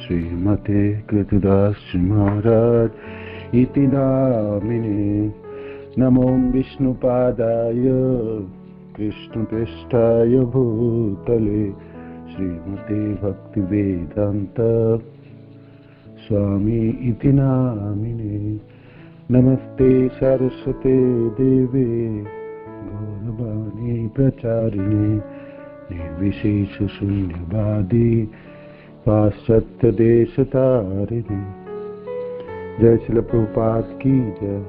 श्रीमते कृतदास महाराज इति नामिने। नमो विष्णुपादाय कृष्णपृष्ठाय भूतले श्रीमते भक्तिवेदांत स्वामी इति नामिने। नमस्ते सरस्वते देवे गौरवाणी प्रचारिणे निर्विशेष शून्यवादी पाश्चात्य देश तारिणे। जय श्रील प्रभुपाद की जय,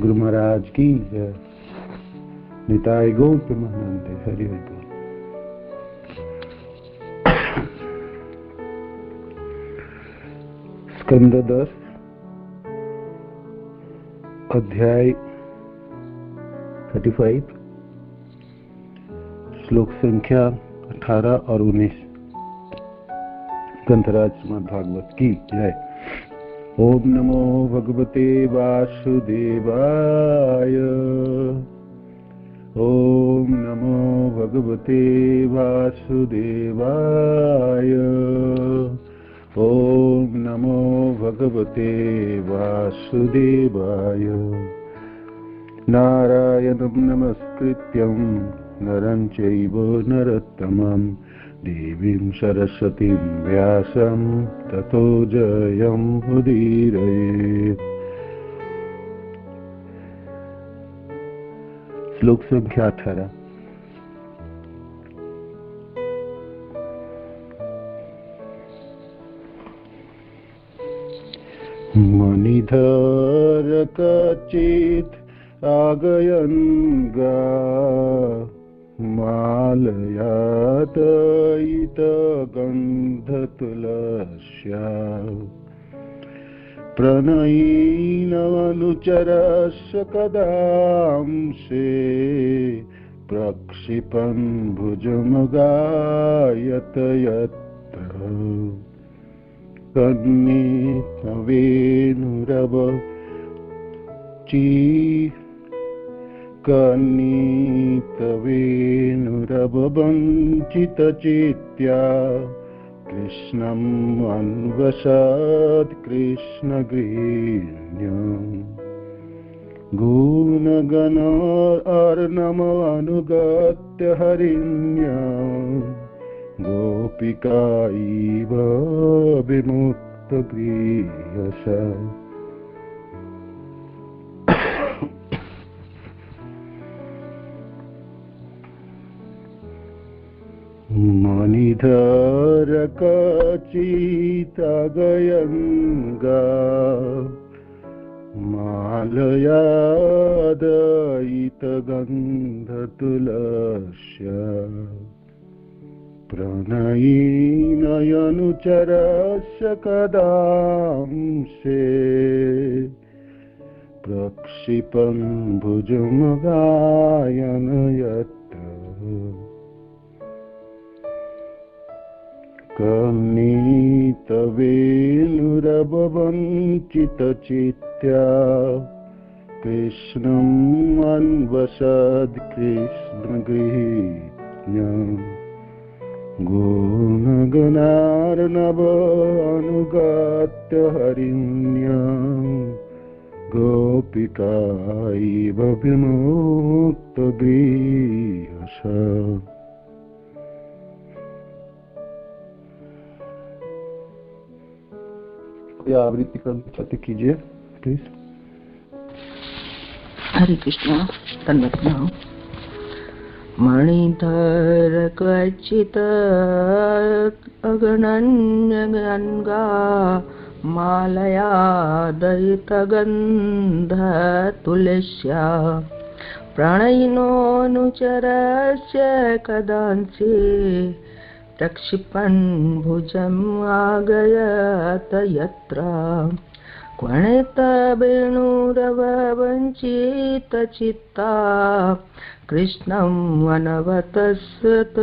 गुरु महाराज की जय, निताय गौर प्रेमानंदे। हरि हरि बोल। स्कंद 10 अध्याय 35 श्लोक संख्या 18 और 19। ग्रंथराज श्रीमद् भागवत की जय। ओम नमो भगवते वासुदेवाय। ओम नमो भगवते वासुदेवाय। ओम नमो भगवते वासुदेवाय। नारायणं नमस्कृत्यं नरं चैव नरोत्तमं देवीं सरस्वतीं व्यासं ततो जयं उदीरयेत्। श्लोक संख्या 18। मणिधर कचित् आगयन् गा मालयातयितगन्धतुलस्या प्रणयिनमनुचरस्य कदांसे प्रक्षिपन् भुजमगायत यत्र कनीतवेनुरवञ्चितचित्या कृष्णम् अन्वसत् कृष्णगृह्ण्यम् गुणगण अर्णवनुगत्य हरिण्यम् गोपिका इव विमुक्तगृहसा। मणिधर कचित् गा मालयादयितगन्धतुलस्या प्रणयिनयनुचरस्य कदांसे प्रक्षिपन् भुजमगायन यत्र कनीतवेनुरवञ्चितचित्या कृष्णम् अन्वसत् कृष्णगृह्ण्यम् गुणगणार्णव अनुगत्य हरिण्यम् गोपिका इव विमुक्तगृहसा। कोई आवृत्ति करते कीजिए प्लीज। हरे कृष्णा। तन्वत्नाम। मणिधर क्वचित् अगणन्यगन्गा मालयादयितगन्धतुलस्या प्रणयिनोऽनुचरस्य कदांसि प्रक्षिपन् भुजम् आगयत यत्र क्वणितवेणुरवञ्चितचित्ता कृष्णम् अनवतस्सत्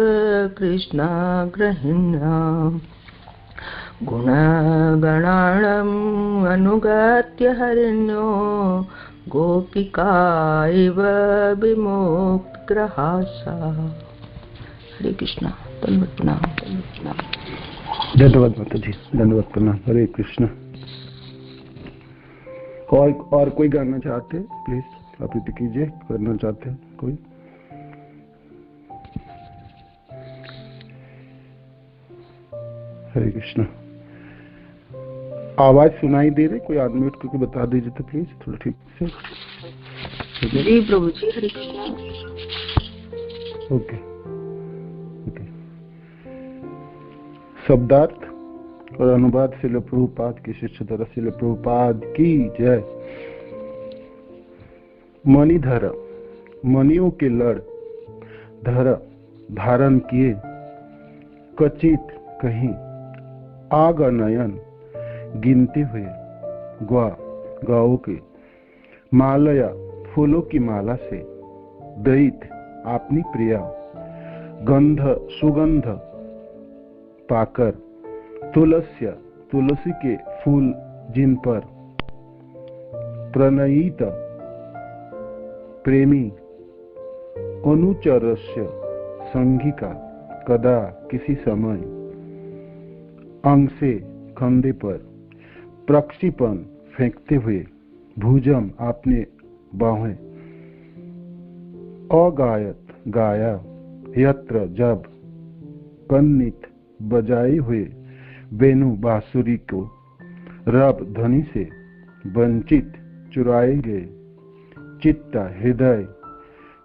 कृष्णगृह्ण्यम् गुणगणाणाम् अनुगत्य हरिण्यो गोपिका इव विमुक्तगृहसा। हरे कृष्णा। तन्वत्नाम। धन्यवाद माता जी, धन्यवाद करना। हरे कृष्ण। और कोई गाना चाहते हैं? प्लीज आप रिपीट कीजिए, करना चाहते हैं कोई? हरे कृष्ण। आवाज सुनाई दे रही? कोई अनम्यूट करके बता दीजिए तो प्लीज, थोड़ा ठीक से। जी प्रभु जी, हरे कृष्ण। Okay okay. शब्दार्थ और अनुवाद श्रील प्रभुपाद की शिष्यधर श्रील प्रभुपाद की जय। मणिधर, मणियों के लड़ धर धारण किए, कचित कहीं आगनयन गिनते हुए, गाओ के मालया फूलों की माला से दैत अपनी प्रिया गंध सुगंध पाकर, तुलसी के फूल जिन पर प्रणयित प्रेमी अनुचरस्य संगिका कदा किसी समय अंग से कंधे पर प्रक्षिपण फेंकते हुए, भुजम आपने बाहें अगायत गाया, यत्र जब कन्नित बजाए हुए वेणु बांसुरी को रब ध्वनि से वंचित चुराए गए, चित्ता हृदय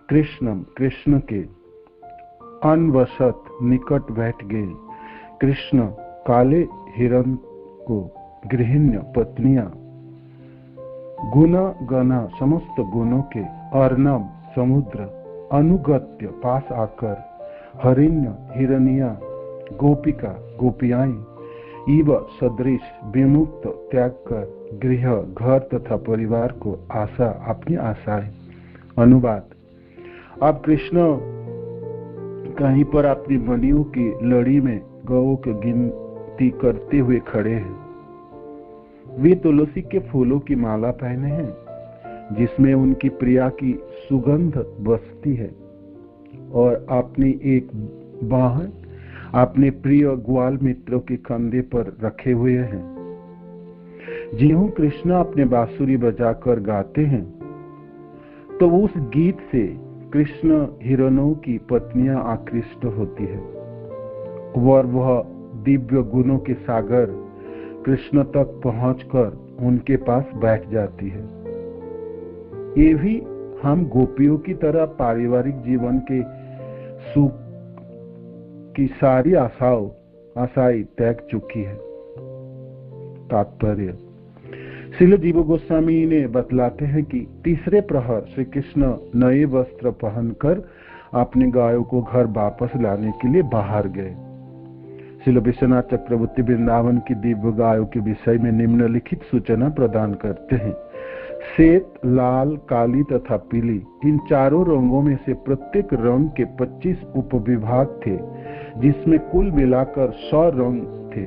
कृष्णम कृष्ण के अनवसत निकट बैठ गए। कृष्ण काले हिरण को गृहिण्य पत्नियां गुण गना समस्त गुणों के अर्णव समुद्र अनुगत्य पास आकर, हरिण्य हिरनिया गोपिका गोपियां इव सदृश विमुक्त त्याग कर, गृह घर तथा परिवार को आशा अपनी आशाएं। अनुवाद। अब कृष्ण कहीं पर अपनी मणियों की लड़ी में गौ की गिनती करते हुए खड़े हैं। वे तुलसी के फूलों की माला पहने हैं, जिसमें उनकी प्रिया की सुगंध बसती है, और अपनी एक बाह अपने प्रिय ग्वाल मित्रों के कंधे पर रखे हुए हैं। ज्यों कृष्ण अपने बांसुरी बजाकर गाते हैं, तो उस गीत से कृष्ण हिरणों की पत्नियां आकृष्ट होती है, और वह दिव्य गुणों के सागर कृष्ण तक पहुंचकर उनके पास बैठ जाती है। ये भी हम गोपियों की तरह पारिवारिक जीवन के सुख की सारी आशाएं त्याग चुकी है। तात्पर्य। श्रील जीव गोस्वामी ने बतलाते हैं कि तीसरे प्रहर श्री कृष्ण नए वस्त्र पहनकर अपने गायों को घर वापस लाने के लिए बाहर गए। श्रील विश्वनाथ चक्रवर्ती वृंदावन की दिव्य गायों के विषय में निम्नलिखित सूचना प्रदान करते हैं। श्वेत, लाल, काली तथा पीली, इन चारों रंगों में से प्रत्येक रंग के 25 उपविभाग थे, जिसमें कुल मिलाकर 100 रंग थे।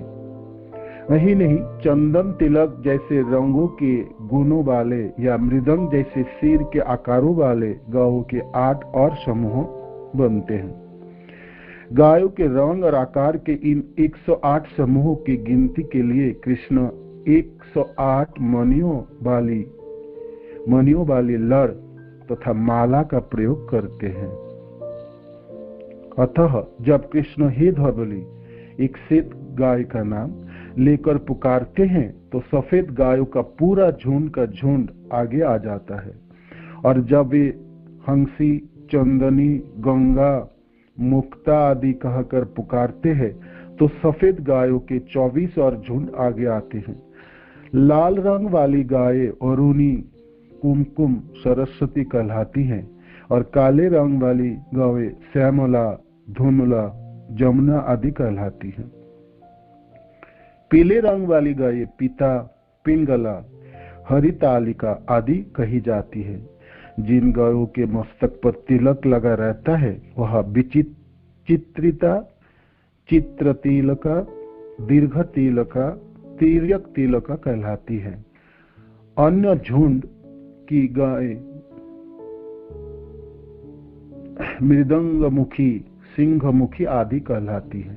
वही नहीं, चंदन तिलक जैसे रंगों के गुणों वाले या मृदंग जैसे सिर के आकारों वाले गायों के 8 और समूह बनते हैं। गायों के रंग और आकार के इन 108 समूहों की गिनती के लिए कृष्ण 108 मणियों वाली लड़ तथा माला का प्रयोग करते हैं। अतः जब कृष्ण हे धवली एक श्वेत गाय का नाम लेकर पुकारते हैं, तो सफेद गायों का पूरा झुंड आगे आ जाता है, और जब वे हंसी, चंदनी, गंगा, मुक्ता आदि कहकर पुकारते हैं, तो सफेद गायों के 24 और झुंड आगे आते हैं। लाल रंग वाली गायें अरुणी, कुमकुम, सरस्वती कहलाती हैं, और काले रंग वाली गायें श्यामला, धूमला, जमुना आदि कहलाती हैं। पीले रंग वाली गायें पीता, पिंगला, हरितालिका आदि कही जाती है। जिन गायों के मस्तक पर तिलक लगा रहता है, वह चित्रिता, चित्र तिलका, दीर्घ तिलका, तिर्यक तिलका कहलाती है। अन्य झुंड की गाय मृदंगमुखी, सिंहमुखी आदि कहलाती है।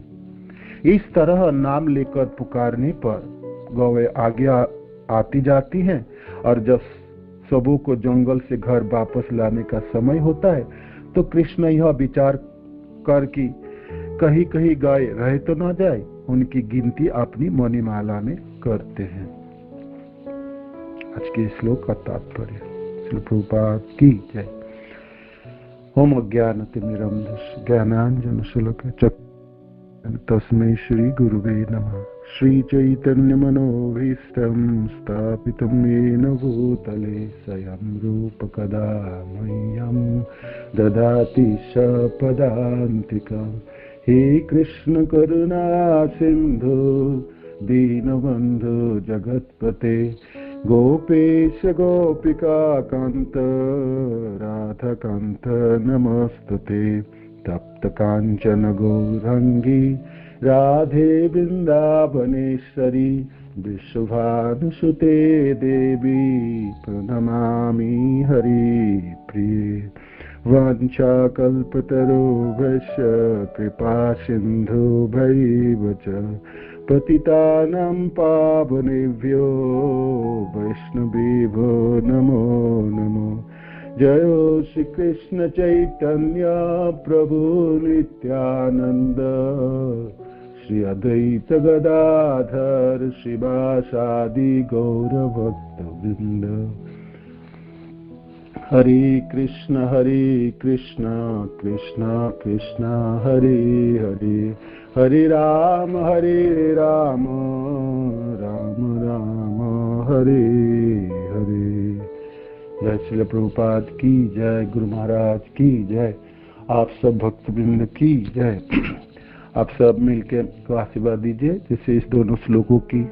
इस तरह नाम लेकर पुकारने पर गौएं आगे आती जाती हैं, और जब सबों को जंगल से घर वापस लाने का समय होता है तो कृष्ण यह विचार कर कि कहीं कहीं गाय रह तो ना जाए, उनकी गिनती अपनी मणिमाला में करते हैं। आज के श्लोक का तात्पर्य। श्रील प्रभुपाद की जय। ओम अज्ञानतिमिरन्धस्य ज्ञानाञ्जनशलाकया तस्मै श्री गुरुवे नमः। श्री चैतन्य मनोभीष्टं स्थापितं येन भूतले स्वयं रूप कदा मह्यं ददाति सपदान्तिकम्। हे कृष्ण करुणा सिंधु दीनबंधु जगत्पते गोपेश गोपिका कांत राधा कांत नमस्तुते। तप्त कांचन गौरंगी राधे वृंदावनेश्वरी विश्वभानुसुते देवी प्रणमामि हरि प्रिये। वाञ्छाकल्पतरुभ्यश्च कृपा सिन्धुभ्यैव च पतितानां पावनेभ्यो वैष्णवेभ्यो नमो नमो। जयो श्री कृष्ण चैतन्य प्रभु नित्यानंद श्री अद्वैत गदाधर श्रीवासादि गौर भक्तवृंद। हरे कृष्ण कृष्ण कृष्ण हरे हरे, हरे राम राम राम हरे हरे। जय श्रील प्रभुपाद की जय, गुरु महाराज की जय, आप सब भक्तवृंद की जय। आप सब मिलकर को आशीर्वाद दीजिए जिससे इस दोनों श्लोकों की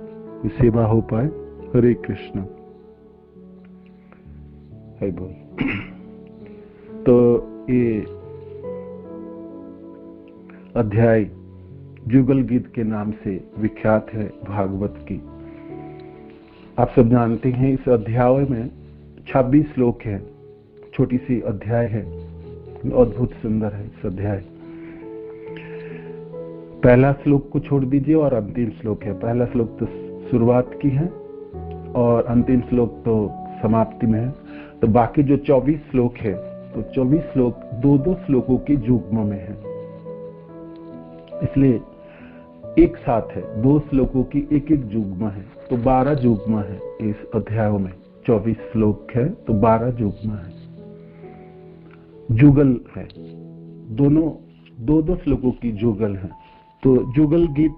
सेवा हो पाए। हरे कृष्ण। है बोल। तो ये अध्याय जुगल गीत के नाम से विख्यात है भागवत की। आप सब जानते हैं इस अध्याय में 26 श्लोक है। छोटी सी अध्याय है, अद्भुत सुंदर है इस अध्याय। पहला श्लोक को छोड़ दीजिए और अंतिम श्लोक है। पहला श्लोक तो शुरुआत की है और अंतिम श्लोक तो समाप्ति में है। तो बाकी जो 24 श्लोक है तो 24 श्लोक दो श्लोकों के युग्म में है, इसलिए एक साथ है। 2 श्लोकों की एक युग्म है, तो 12 युग्म है इस अध्याय में। 24 श्लोक है तो 12 युग्म है, जुगल है। दोनों 2 श्लोकों की जुगल है। तो जुगल गीत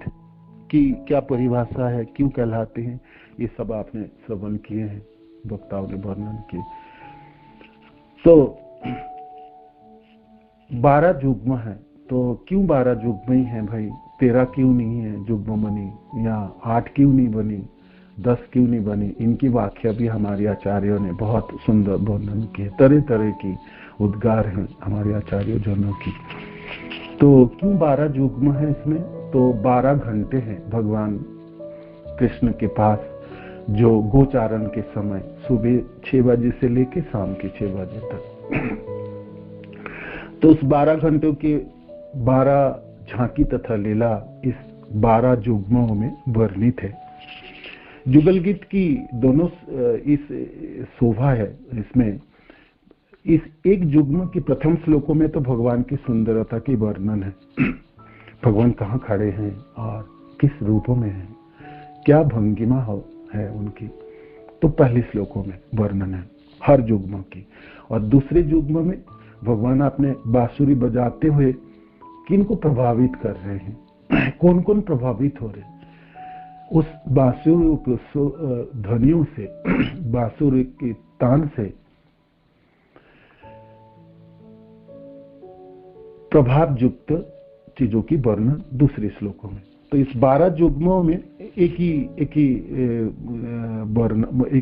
की क्या परिभाषा है, क्यों कहलाते हैं, ये सब आपने श्रवण किए हैं, वक्ताओं ने वर्णन किए। तो 12 युग्म है, तो क्यों 12 युग्म ही है भाई? 13 क्यों नहीं है युग्म बनी, या 8 क्यों नहीं बनी, 10 क्यों नहीं बनी? इनकी व्याख्या भी हमारे आचार्यों ने बहुत सुंदर वर्णन किए। तरह तरह की उद्गार हैं हमारे आचार्य जनों की। तो क्यों 12 युग्म है इसमें? तो 12 घंटे हैं भगवान कृष्ण के पास, जो गोचारण के समय सुबह 6 बजे से लेके शाम के 6 बजे तक। तो उस 12 घंटों के 12 झांकी तथा लीला इस 12 युग्मों में वर्णित है। जुगल गीत की दोनों इस शोभा है। इसमें इस एक युग्म की प्रथम श्लोकों में तो भगवान की सुंदरता की वर्णन है। भगवान कहाँ खड़े हैं और किस रूपों में हैं, क्या भंगिमा है उनकी, तो पहले श्लोकों में वर्णन है हर युग्म की। और दूसरे युग्म में भगवान अपने बांसुरी बजाते हुए किन को प्रभावित कर रहे हैं, कौन कौन प्रभावित हो रहे हैं उस बांसुरी के ध्वनियों से, बांसुरी के तान से प्रभाव युक्त चीजों की वर्णन दूसरे श्लोकों में। तो इस 12 युग्मों में एक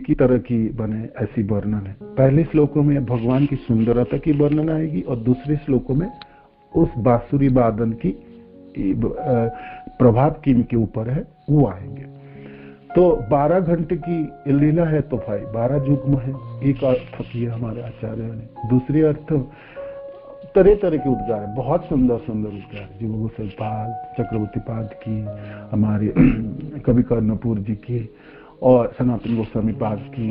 ही तरह की बने ऐसी वर्णन है। पहले श्लोकों में भगवान की सुंदरता की वर्णन आएगी और दूसरे श्लोकों में उस बांसुरी वादन की प्रभाव किन के ऊपर है वो आएंगे। तो 12 घंटे की लीला है तो भाई 12 युग्म है। एक अर्थ किया हमारे आचार्य ने। दूसरी अर्थ तरह तरह के उद्गार है, बहुत सुंदर सुंदर उद्गार है। जीव गोसाई पाद, चक्रवर्ती पाद की, हमारे कवि कर्णपुर जी की, और सनातन गोस्वामी पाद की,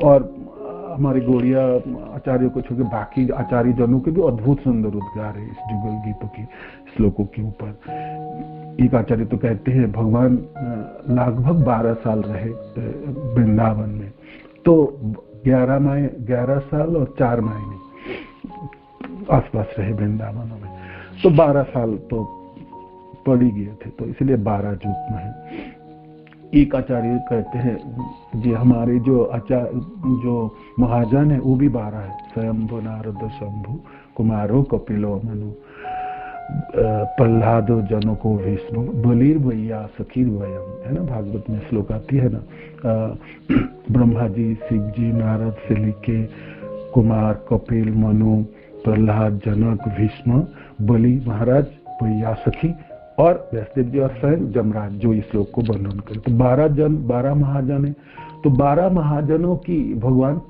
और हमारे गौड़िया आचार्यों को छोड़ के बाकी आचार्य जनों के भी अद्भुत सुंदर उद्गार है इस जुगल गीतों की श्लोकों के ऊपर। एक आचार्य तो कहते हैं भगवान लगभग 12 साल रहे वृंदावन में, तो 11 साल और 4 महीने आसपास रहे वृंदावन में, तो 12 साल तो पड़ ही गए थे, तो इसलिए 12 युग्म है। एक आचार्य कहते हैं जी हमारे जो महाजन है वो भी 12 है, स्वयंभु नारद शंभु कुमारो कपिलो मनु प्रहलादो जनको भीष्म बलिर भैया सखीर वयम, है ना, भागवत में श्लोक आती है ना, ब्रह्मा जी, शिव जी, नारद से लेके कुमार, कपिल, मनु, प्रहलाद, जनक, भीष्म, बलि महाराज, भैया सखी और व्यासदेव जी और स्वयं जमराज जो इस श्लोक को वर्णन करे। तो 12 महाजन है, तो 12 महाजनों की भगवान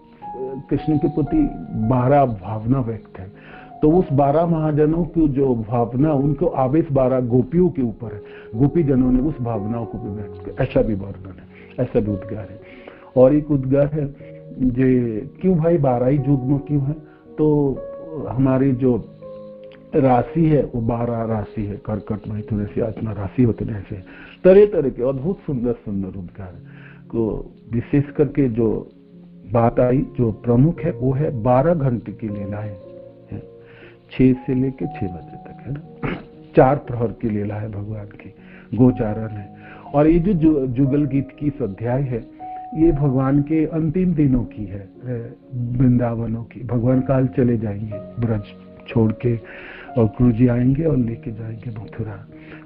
कृष्ण के प्रति 12 भावना व्यक्त है। तो उस 12 महाजनों की जो भावना, उनको आवेश 12 गोपियों के ऊपर है, गोपी जनों ने उस भावनाओं को भी व्यक्त किया, ऐसा भी वर्णन है, ऐसा भी उद्गार है। और एक उद्गार है जे क्यों भाई 12 ही युग्म क्यों है, तो हमारी जो राशि है वो 12 राशि है, कर्कट मैथुन ऐसी आत्मा राशि होते हैं, ऐसे तरह तरह के अद्भुत सुंदर सुंदर उद्गार को विशेष करके जो बात आई जो प्रमुख है वो है 12 घंटे की लीला है, 6 से लेके 6 बजे तक, है ना, 4 प्रहर की लीला है भगवान की, गोचारण है। और ये जो जुगल गीत की इस अध्याय है ये भगवान के अंतिम दिनों की है, वृंदावनों की। भगवान काल चले जाएंगे ब्रज छोड़ के और गुरु जी आएंगे और लेके जाएंगे मथुरा,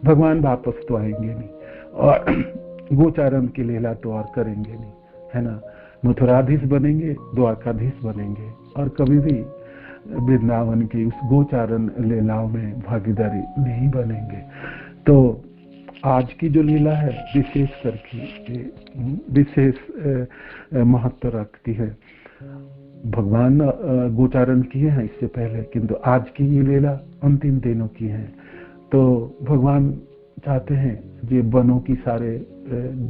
भगवान वापस तो आएंगे नहीं, और गोचारण की लीला तो और करेंगे नहीं, है ना, मथुराधीश बनेंगे, द्वारकाधीश बनेंगे, और कभी भी वृंदावन की उस गोचारण लीलाओं में भागीदारी नहीं बनेंगे। तो आज की जो लीला है विशेष करके विशेष महत्व रखती है। भगवान गोचारण किए हैं इससे पहले, किंतु आज की ये लीला अंतिम दिनों की है। तो भगवान चाहते हैं ये वनों की सारे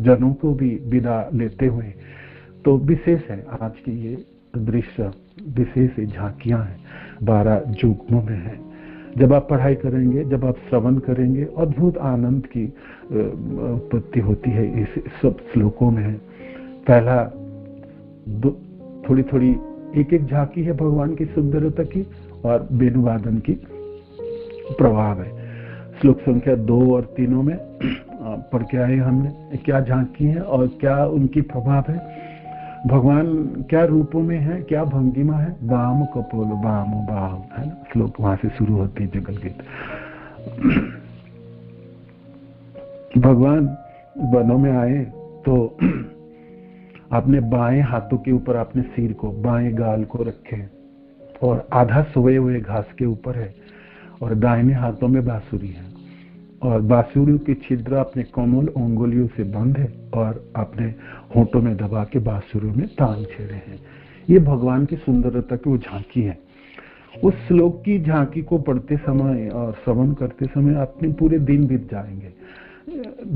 जनों को भी विदा लेते हुए, तो विशेष है आज की ये दृश्य, विशेष झांकियां हैं 12 युग्मों में है। जब आप पढ़ाई करेंगे, जब आप श्रवण करेंगे, अद्भुत आनंद की उत्पत्ति होती है इस सब श्लोकों में। पहला थोड़ी थोड़ी एक एक झांकी है भगवान की सुंदरता की और वेणुवादन की प्रभाव है। श्लोक संख्या 2 और 3 में पढ़ के आए हमने क्या झांकी है और क्या उनकी प्रभाव है, भगवान क्या रूपों में है, क्या भंगिमा है, वाम कपोल वाम वाम, है ना, श्लोक वहां से शुरू होती है जुगल गीत। भगवान वनों में आए तो अपने बाएं हाथों के ऊपर अपने सिर को, बाएं गाल को रखे और आधा सोए हुए घास के ऊपर है, और दाहिने हाथों में बांसुरी है, और बांसुरी की छिद्र अपने कोमल उंगलियों से बंद है और अपने होंठों में दबा के बांसुरी में तान छेड़े हैं। ये भगवान की सुंदरता की वो झांकी है। उस श्लोक की झांकी को पढ़ते समय और श्रवण करते समय अपने पूरे दिन बीत जाएंगे।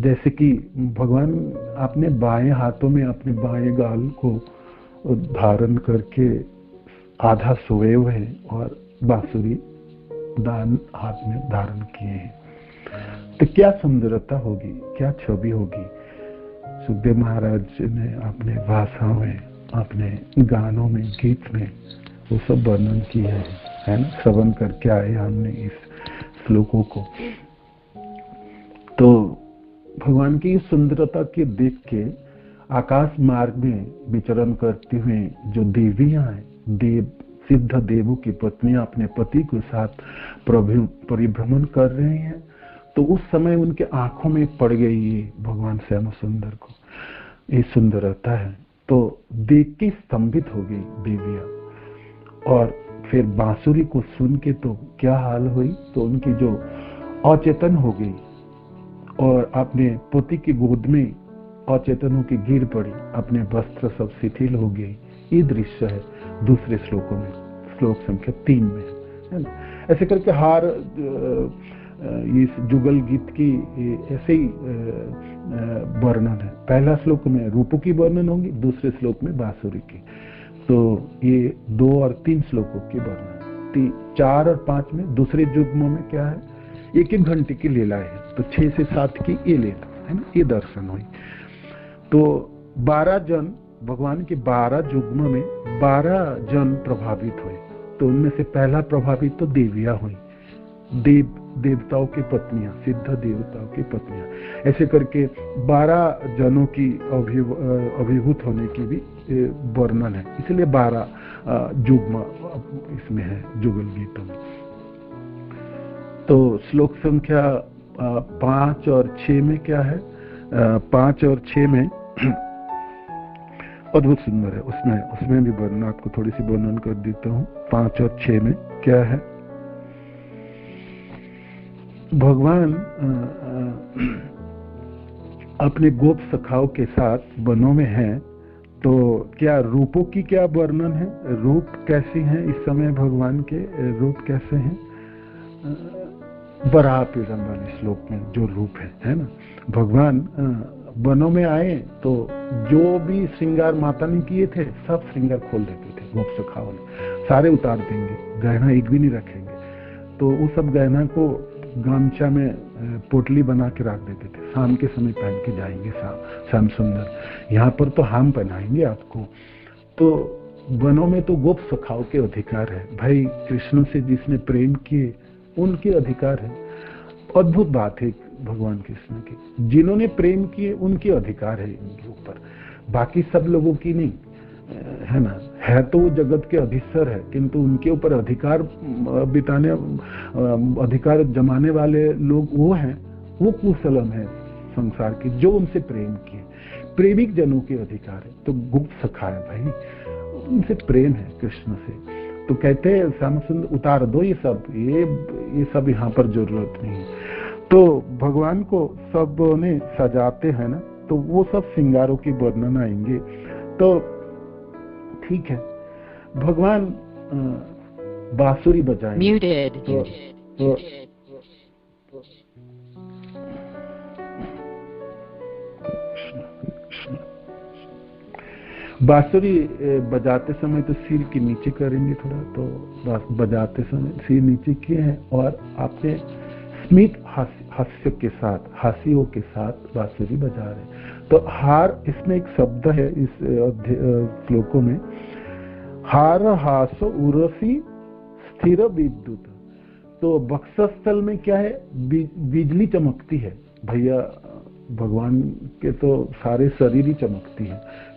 जैसे कि भगवान अपने बाएं हाथों में अपने बाएं गाल को धारण करके आधा सोए हुए हैं और बांसुरी दान हाथ में धारण किए हैं। तो क्या सुंदरता होगी, क्या छवि होगी। सुखदेव महाराज ने अपने भाषाओं में, अपने गानों में, गीत में वो सब वर्णन किया है ना, श्रवण करके आए हमने इस श्लोकों को। तो भगवान की सुंदरता के देख के आकाश मार्ग में विचरण करते हुए जो देवियां हैं, देव सिद्ध देवों की पत्नियां अपने पति के साथ परिभ्रमण कर रहे हैं, तो उस समय उनके आंखों में पड़ गई ये भगवान श्याम सुंदर को ये सुंदरता है, तो देख के स्तंभित हो गई देवियां। और फिर बांसुरी को सुन के तो क्या हाल हुई, तो उनकी जो अचेतन हो गई और अपने पति की गोद में अचेतन होकर गिर पड़ी, अपने वस्त्र सब शिथिल हो गए। ये दृश्य है दूसरे श्लोकों में, श्लोक संख्या 3 में, है ना। ऐसे करके हार इस जुगल गीत की ऐसे ही वर्णन है। पहला श्लोक में रूपों की वर्णन होगी, दूसरे श्लोक में बांसुरी की। तो ये 2 और 3 श्लोकों की वर्णन। 4 और 5 में दूसरे युग्म में क्या है, 1-1 घंटे की लीला है। तो 6 से 7 की ये लीला है ना, ये दर्शन हुई। तो 12 जन, भगवान के 12 युग्म में 12 जन प्रभावित हुए। तो उनमें से पहला प्रभावित तो देवियां हुई, देवताओं की पत्नियां, सिद्ध देवताओं की पत्नियां। ऐसे करके 12 जनों की अभिभूत होने की भी वर्णन है, इसलिए 12 युग्म इसमें है जुगल गीतों में। तो श्लोक संख्या 5 और 6 में क्या है, 5 और 6 में अद्भुत सुंदर है। उसमें भी वर्णन आपको थोड़ी सी वर्णन कर देता हूँ। 5 और 6 में क्या है, भगवान अपने गोप सखाओं के साथ वनों में हैं। तो क्या रूपों की क्या वर्णन है, रूप कैसी हैं इस समय, भगवान के रूप कैसे हैं। बराह पीड़न वाले श्लोक में जो रूप है ना, भगवान वनों में आए तो जो भी श्रृंगार माता ने किए थे सब श्रृंगार खोल देते थे गोप सखाओं ने, सारे उतार देंगे, गहना एक भी नहीं रखेंगे। तो वो सब गहना को गामछा में पोटली बना के रख देते थे, शाम के समय पहन के जाएंगे, श्याम सुंदर यहाँ पर तो हम पहनाएंगे आपको। तो वनों में तो गोप सखाओं के अधिकार है भाई, कृष्ण से जिसने प्रेम किए उनके अधिकार है। अद्भुत बात है भगवान कृष्ण की, जिन्होंने प्रेम किए उनके अधिकार है इनके ऊपर, बाकी सब लोगों की नहीं, है ना। है तो वो जगत के अधीश्वर है, किंतु उनके ऊपर अधिकार बिताने, अधिकार जमाने वाले लोग वो हैं, वो कुशलम है संसार के, जो उनसे प्रेम किए। प्रेमिक जनों के अधिकार है, तो गुप्त सखा है भाई, उनसे प्रेम है कृष्ण से। तो कहते हैं श्याम सुंदर उतार दो ये सब यहाँ पर जरूरत नहीं है। तो भगवान को सब ने सजाते हैं ना, तो वो सब श्रृंगारों की वर्णन आएंगे। तो ठीक है, भगवान बांसुरी बजाएंगे। बांसुरी बजाते समय तो सिर के नीचे करेंगे थोड़ा, तो बजाते समय सिर नीचे किए हैं और आपने स्मित हास्य के साथ, हास्यों के साथ बांसुरी बजा रहे। तो हार, इसमें एक शब्द है इस श्लोकों में, हार हास उरसी स्थिर विद्युत। तो बक्षस्थल में क्या है, बिजली चमकती है भैया, भगवान के तो सारे शरीर ही चमकती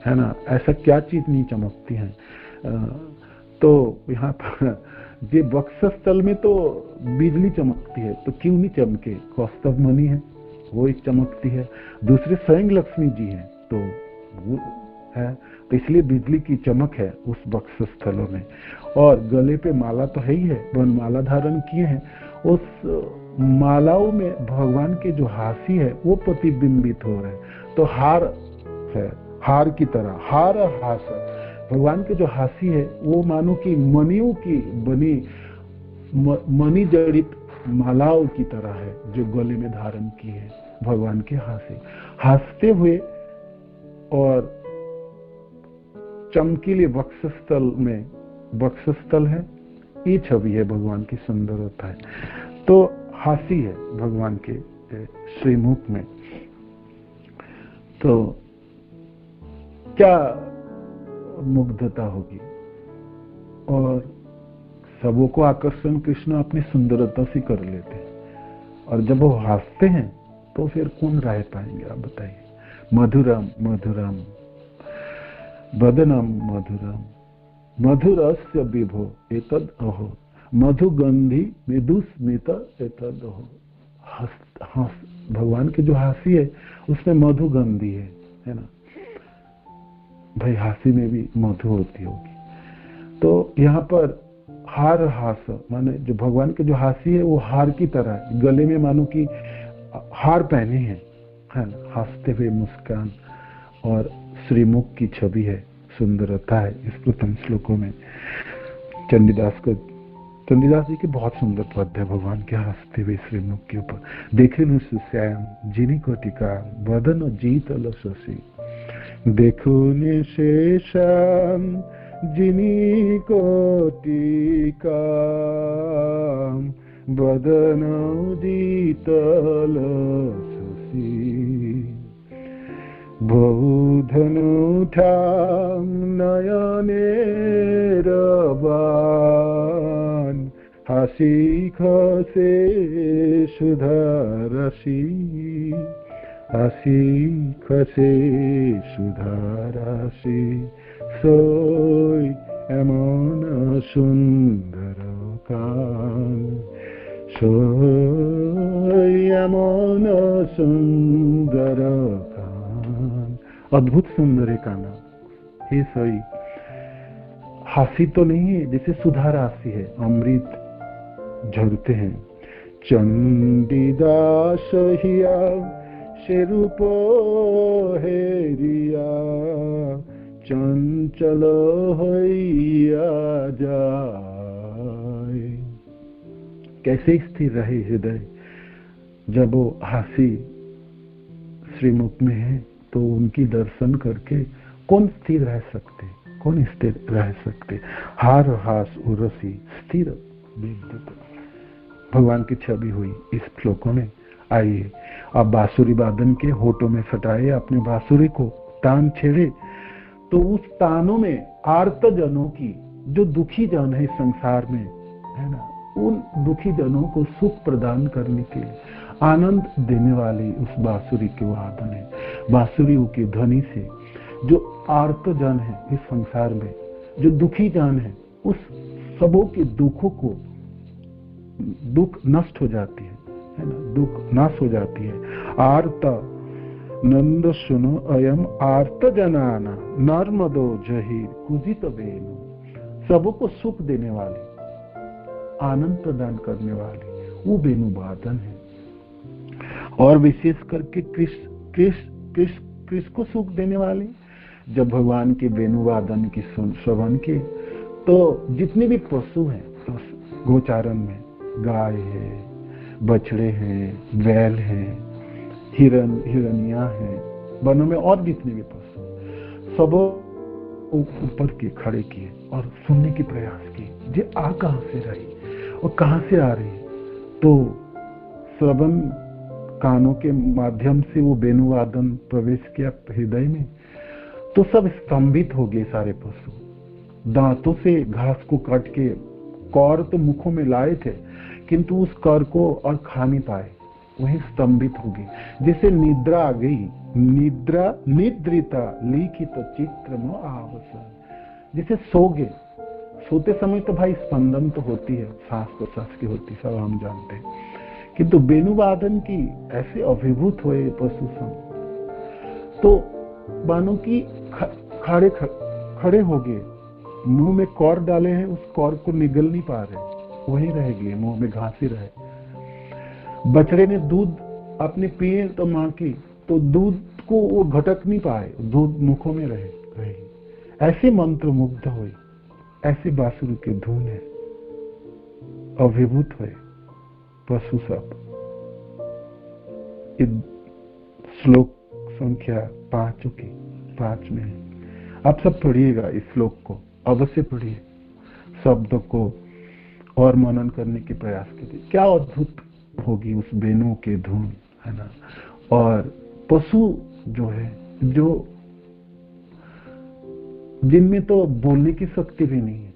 है ना, ऐसा क्या चीज नहीं चमकती है। तो यहाँ पर ये वक्षस्थल में तो बिजली चमकती है, तो क्यों नहीं चमके, कौस्तभ मणि है वो एक चमकती है, दूसरे स्वयं लक्ष्मी जी हैं, तो वो है, तो इसलिए बिजली की चमक है उस वक्षस्थलों में। और गले पे माला तो है ही है, वनमाला धारण किए हैं, उस मालाओं में भगवान के जो हासी है वो प्रतिबिंबित हो रहे हैं। तो हार है, हार की तरह, हार हास, भगवान के जो हासी है वो मानो कि मणियों की बनी, मणि जड़ित मालाओं की तरह है जो गले में धारण की है भगवान के हासे, हंसते हुए। और चमकीले वक्षस्थल में, वक्षस्थल है ये छवि है भगवान की सुंदरता है। तो हासी है भगवान के श्रीमुख में। तो क्या मुग्धता होगी, और सबों को आकर्षण कृष्ण अपनी सुंदरता से कर लेते हैं, और जब वो हंसते हैं तो फिर कौन रह पाएंगे, आप बताइए। मधुरम मधुरम वदनम मधुरम मधुरस्य विभो एतद अहो मधुगंधी मृदुस्मित एतद अहो। भगवान की जो हासी है उसमें मधुगंधी है ना भाई, हासी में भी मधु होती होगी। तो यहाँ पर हार हास माने जो भगवान के जो हासी है वो हार की तरह है, गले में मानो कि हार पहने हैं, है ना, हंसते हुए मुस्कान और श्रीमुख की छवि है, सुंदरता है इस प्रथम श्लोकों में। चंडीदास को चंडीदास जी के बहुत सुंदर पद है भगवान के हंसते हुए श्रीमुख के ऊपर। देखे नु सुश्याम जिनी कोटिका वदन जीतल शशि, देखो ने शेषाम जिनी कोटिका वदन जीतल शशि, बहुधन उठाम नयनेर बाण, हासि खसे सुधारसी, हासि खसे सुधारसी, सोई एमन सुंदर कान, सोई एमन सुंदर कान। अद्भुत सुंदर है काना, हे सोई हासी तो नहीं है, जैसे सुधा राशि है, अमृत झरते हैं। चंडीदास हिया से रूप हेरिया, चंचल होइया जाए। कैसे स्थिर रहे हृदय जब वो हासी श्रीमुख में है, तो उनकी दर्शन करके कौन स्थिर रह सकते, कौन स्थिर रह सकते। हार हास उरसी स्थिर विद्युत, भगवान की छवि हुई इस श्लोकों में। आइए अब बांसुरी वादन के होठों में सटाए अपने बांसुरी को, तान छेड़े तो उस तानों में आर्त जनों की, जो दुखी जन है संसार में, है ना, उन दुखी जनों को सुख प्रदान करने के लिए आनंद देने वाली उस बांसुरी के वादन है। बांसुरी की ध्वनि से जो आर्त जन है इस संसार में, जो दुखी जन है, उस सबों के दुखों को, दुख नष्ट हो जाती है ना, दुख नाश हो जाती है। आर्त नंद सुनो अयम आर्त जनाना, नर्मदो जहीर कुजित वेणु, सबों को सुख देने वाली, आनंद प्रदान करने वाली वो वेणु वादन है। और विशेष करके कृष्ण को सुख देने वाली, जब भगवान के वेणु वादन की श्रवण की, तो जितने भी पशु हैं उस गोचारण में, गाय है, बछड़े हैं, बैल है, हिरनिया है, वनों में और जितने भी पशु, सब ऊपर के खड़े किए और सुनने की प्रयास की, ये आ कहां से रही और कहां से आ रही है। तो श्रवण कानों के माध्यम से वो वेणुवादन प्रवेश किया हृदय में, तो सब स्तंभित हो गए सारे पशु। दांतों से घास को काट के कौर तो मुखों में लाए थे, किंतु उस कर को और खा नहीं पाए, वही स्तंभित हो गए। जैसे निद्रा आ गई, निद्रा निद्रिता लिखित चित्र में आवसन, जैसे सो गए। सोते समय तो भाई स्पंदन तो होती है, सांस प्रश्वास की होती, सब हम जानते हैं, किंतु वेणुवादन की ऐसे अभिभूत हुए पशु सब, तो बानों की खड़े हो गए, मुंह में कौर डाले हैं, उस कौर को निगल नहीं पा रहे, वही रह गए, मुंह में घास ही रहे। बछड़े ने दूध अपने पिए तो मां की, तो दूध को वो घटक नहीं पाए, दूध मुखों में रहे। ऐसे मंत्र मुग्ध हुए, ऐसे बांसुरी के धुन है, अभिभूत हुए पशु सब। श्लोक संख्या 5 में है। आप सब पढ़िएगा इस श्लोक को, अवश्य पढ़िए, शब्दों को और मनन करने के प्रयास कीजिए। क्या अद्भुत होगी उस वेणु के धुन, है ना। और पशु जो है, जो जिनमें तो बोलने की शक्ति भी नहीं है,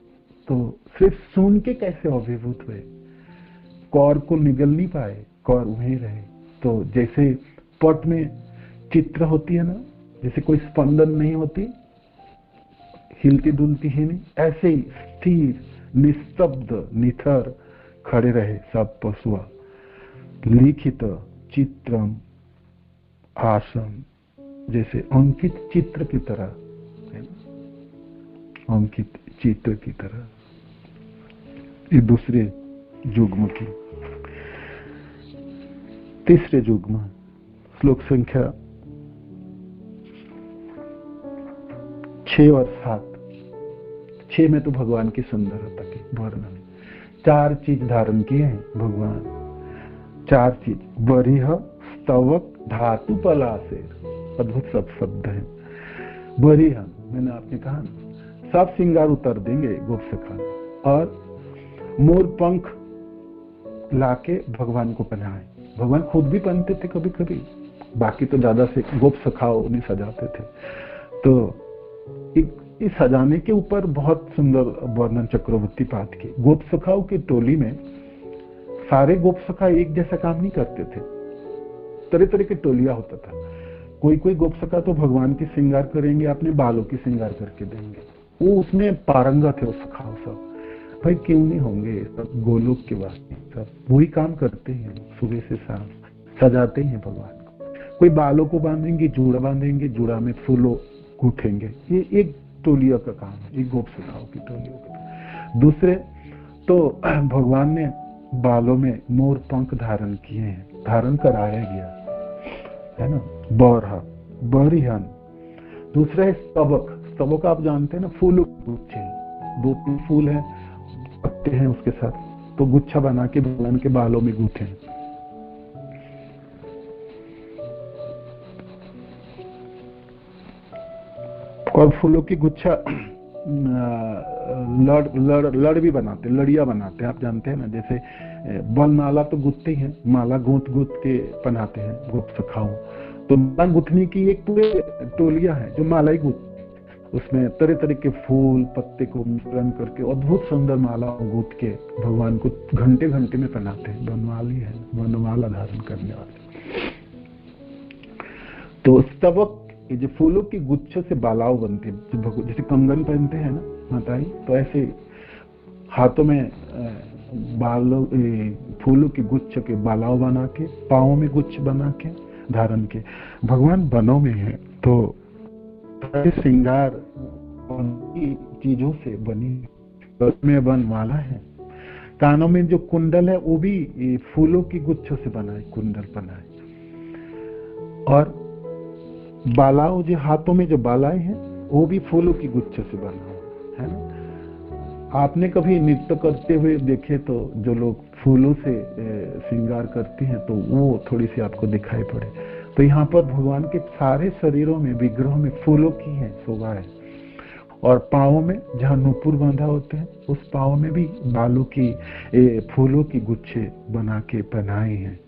तो सिर्फ सुन के कैसे अभिभूत हुए, कौर को निगल नहीं पाए, कौर वहीं रहे। तो जैसे पट में चित्र होती है ना, जैसे कोई स्पंदन नहीं होती, हिलती डुलती ही नहीं, ऐसे ही स्थिर निस्तब्ध निथर खड़े रहे सब पशुआ। लिखित चित्रम आसन, जैसे अंकित चित्र की तरह, अंकित चित्र की तरह। ये दूसरे युग्म की। तीसरे युग्म, श्लोक संख्या 6 और 7। 6 में तो भगवान की सुंदरता की वर्णन, 4 चीज धारण किए हैं भगवान, 4 चीज, बरिह, स्तवक, धातु, पलाशेर। अद्भुत सब शब्द है। बरिह, मैंने आपने कहा सब श्रृंगार उतर देंगे गोप सखा में, और मोर पंख लाके भगवान को पहनाए। भगवान खुद भी पहनते थे कभी कभी, बाकी तो ज्यादा से गोप सखाओं उन्हें सजाते थे। तो इस सजाने के ऊपर बहुत सुंदर वर्णन चक्रवर्ती पाठ के। गोप सखाओं की टोली में सारे गोप सखा एक जैसा काम नहीं करते थे, तरह तरह की टोलियां होता था। कोई कोई गोप सखा तो भगवान की श्रृंगार करेंगे, अपने बालों की श्रृंगार करके देंगे, वो उसमें पारंगत है वो सखाओ सब। भाई क्यों नहीं होंगे, सब गोलोक के वास्ते सब वही काम करते हैं, सुबह से शाम सजाते हैं भगवान को। कोई बालों को बांधेंगे, जूड़ा बांधेंगे, जूड़ा में फूलों गूंथेंगे, ये एक टोलियों का काम है, एक गोप सखाओं की टोलियों का। दूसरे तो भगवान ने बालों में मोर पंख धारण किए हैं, धारण कराया गया है ना, बरहा, बरिहन। दूसरा है स्तवक। स्तवक आप जानते हैं ना, फूलों के गुच्छे, 2-3 फूल है, पत्ते हैं उसके साथ, तो गुच्छा बना के भगवान के बालों में गूंथे। और फूलों की गुच्छा लड़ भी बनाते, लड़िया बनाते हैं, आप जानते हैं ना, जैसे बल माला तो गूंथते हैं, माला गूंथ के पहनाते हैं गोप सखाओं। तो माला गूंथने की एक पूरे टोलिया है जो माला ही गूंथ, उसमें तरह तरह के फूल पत्ते को मिश्रण करके अद्भुत सुंदर माला गूंथ के भगवान को घंटे घंटे में पहनाते हैं। बनवाली है, बनवाला धारण करने वाले। तो स्तवक, ये जो फूलों की गुच्छों से बालाव बनते हैं, जैसे कंगन पहनते हैं ना माताई, तो ऐसे हाथों में बालों फूलों की गुच्छ के बालाव बना के, पाँव में गुच्छ बना के धारण के भगवान बनों में है। तो श्रृंगार चीजों से बनी में बनवाला है। कानों में जो कुंडल है वो भी फूलों की गुच्छों से बना है, कुंडल बना है। और बालाओं, जो हाथों में जो बालाएं हैं वो भी फूलों की गुच्छों से बना है ना। आपने कभी नृत्य करते हुए देखे तो जो लोग फूलों से श्रृंगार करते हैं तो वो थोड़ी सी आपको दिखाई पड़े। तो यहाँ पर भगवान के सारे शरीरों में, विग्रहों में फूलों की है शोभा है। और पाँवों में जहाँ नूपुर बांधा होते हैं उस पाँव में भी बालों की फूलों की गुच्छे बना के पहनाए हैं।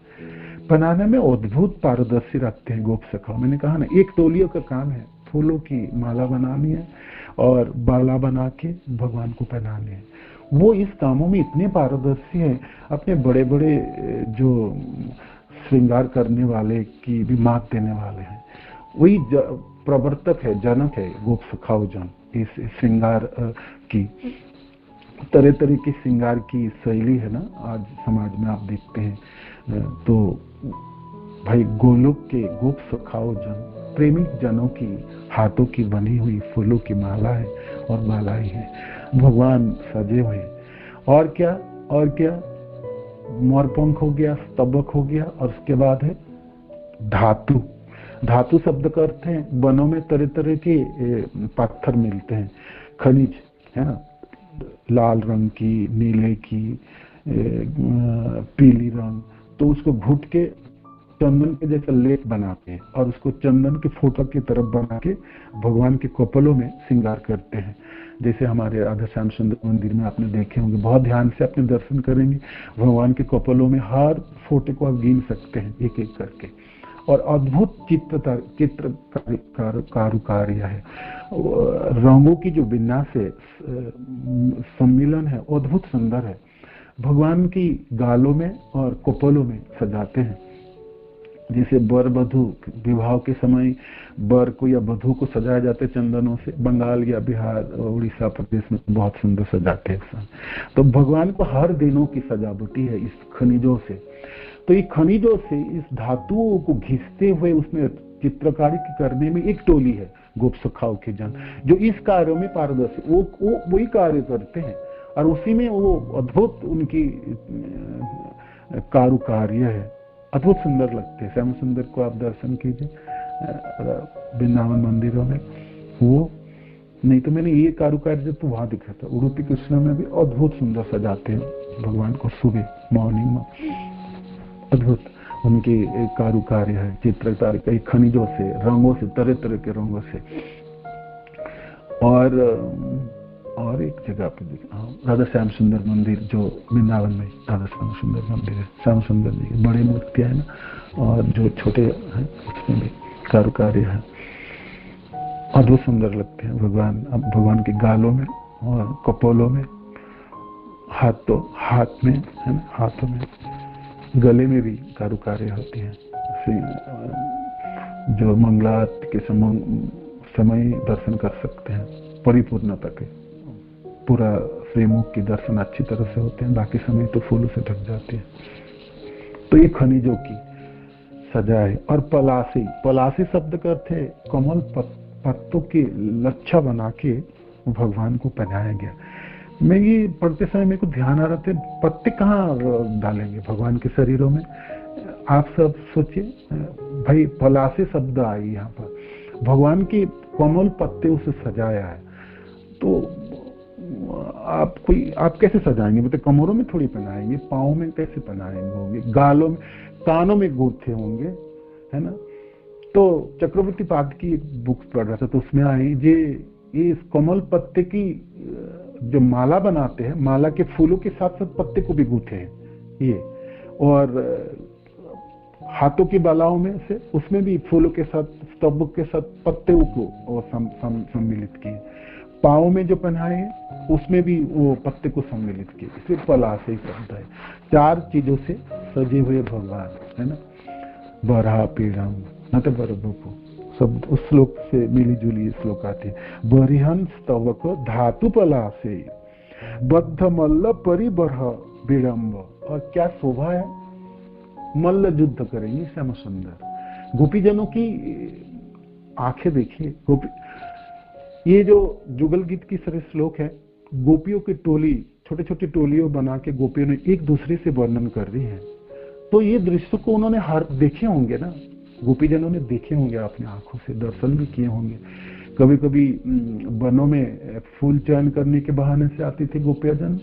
बनाने में अद्भुत पारदर्शी रखते हैं गोप सखा। मैंने कहा ना, एक टोलियों का काम है फूलों की माला बनानी है और बाला बना के भगवान को पहनाने है। वो इस कामों में इतने पारदर्शी हैं, अपने बड़े बड़े जो श्रृंगार करने वाले की भी मात देने वाले हैं। वही प्रवर्तक है, जनक है गोप सखाओ जन। इस श्रृंगार की तरह तरह की श्रृंगार की शैली है ना, आज समाज में आप देखते हैं। तो भाई गोलोक के गोप सखाओ जन, प्रेमी जनों की हाथों की बनी हुई फूलों की माला है और मालाएं हैं, भगवान सजे हुए। और क्या, और क्या, मोरपंख हो गया, स्तबक हो गया, और उसके बाद है धातु। धातु शब्द का अर्थ है वनों में तरह तरह के पत्थर मिलते हैं, खनिज है ना, लाल रंग की, नीले की, पीली रंग। तो उसको घुट के चंदन के जैसा लेप बनाते हैं और उसको चंदन के फोटो की तरफ बना के भगवान के कपलों में श्रृंगार करते हैं। जैसे हमारे राधा श्याम सुंदर मंदिर में आपने देखे होंगे, बहुत ध्यान से अपने दर्शन करेंगे, भगवान के कपलों में हर फोटो को आप गिन सकते हैं एक एक करके। और अद्भुत चित्र कारुकार्य है, रंगों की जो विन्यास है, सम्मिलन है, अद्भुत सुंदर है। भगवान की गालों में और कपलों में सजाते हैं। जैसे वर वधु विवाह के समय वर को या वधु को सजाया जाते चंदनों से, बंगाल या बिहार उड़ीसा प्रदेश में बहुत सुंदर सजाते हैं। तो भगवान को हर दिनों की सजावटी है इस खनिजों से। तो ये खनिजों से इस धातुओं को घिसते हुए उसमें चित्रकारी करने में एक टोली है गोप सखाओं के जन, जो इस कार्यों में पारदर्शी, वो वही कार्य करते हैं और उसी में वो अद्भुत उनकी कारुकार्य है, अद्भुत सुंदर लगते हैं। श्याम सुंदर को आप दर्शन कीजिए वृंदावन मंदिरों में, वो नहीं तो मैंने ये कारुकार्य तो वहां दिखा था। उडुपी कृष्ण में भी अद्भुत सुंदर सजाते हैं भगवान को सुबह मॉर्निंग में। अद्भुत उनकी कारुकार्य है, चित्रकार कई खनिजों से, रंगों से, तरह तरह के रंगों से। और एक जगह पे राधा श्याम सुंदर मंदिर जो वृंदावन में राधा श्याम सुंदर मंदिर है, श्याम सुंदर जी की बड़ी मूर्तियां है ना, और जो छोटे हैं उसमें भी कारुकार्य है, अद्भुत सुंदर लगते हैं भगवान के गालों में और कपोलों में, हाथ में है ना, हाथों में, गले में भी कारुकार्य होती है। जो मंगलारती के समय दर्शन कर सकते हैं, परिपूर्णता के पूरा श्रीमुख के दर्शन अच्छी तरह से होते हैं, बाकी समय तो फूलों से ढक जाते हैं। तो ये खनिजों की सजा है। और पलासी शब्द का अर्थ है कमल पत्तों की लच्छा बना के भगवान को पहनाया गया। मैं ये पढ़ते समय मेरे को ध्यान आ रहा था, पत्ते कहाँ डालेंगे भगवान के शरीरों में? आप सब सोचिए भाई, पलासी शब्द आई यहाँ पर, भगवान के कमल पत्ते उसे सजाया है। तो आप कैसे सजाएंगे? मतलब कमरों में थोड़ी पहनाएंगे, पाँव में कैसे पहनाएंगे होंगे, गालों में, कानों में गूंथे होंगे, है ना। तो चक्रवर्ती पाद की एक बुक पढ़ रहा था, तो उसमें आई ये कमल पत्ते की जो माला बनाते हैं, माला के फूलों के साथ साथ पत्ते को भी गूंथे हैं ये, और हाथों की बालाओं में से उसमें भी फूलों के साथ, स्तंभ के साथ पत्ते को सम्मिलित किए। पाँव में जो पहनाए हैं उसमें भी वो पत्ते को सम्मिलित किए, इसलिए पलासी शब्द है। 4 चीजों से सजे हुए भगवान, है ना। बरहा पीड़म न तो बरबको शब्द उस श्लोक से मिली जुली श्लोक आती है। बरिहन स्तवक धातु पलासे बद्ध मल्ल परिबरह विडम्ब। और क्या शोभा है, मल्ल युद्ध करेंगे श्याम सुंदर। गोपीजनों की आंखें देखिए, ये जो जुगल गीत की तरह श्लोक है, गोपियों की टोली, छोटे छोटे टोलियों बना के गोपियों ने एक दूसरे से वर्णन कर रही है। तो ये दृश्य को उन्होंने हर देखे होंगे ना, गोपीजनों ने देखे होंगे, अपनी आंखों से दर्शन भी किए होंगे। कभी कभी वनों में फूल चयन करने के बहाने से आती थी गोपियाजन,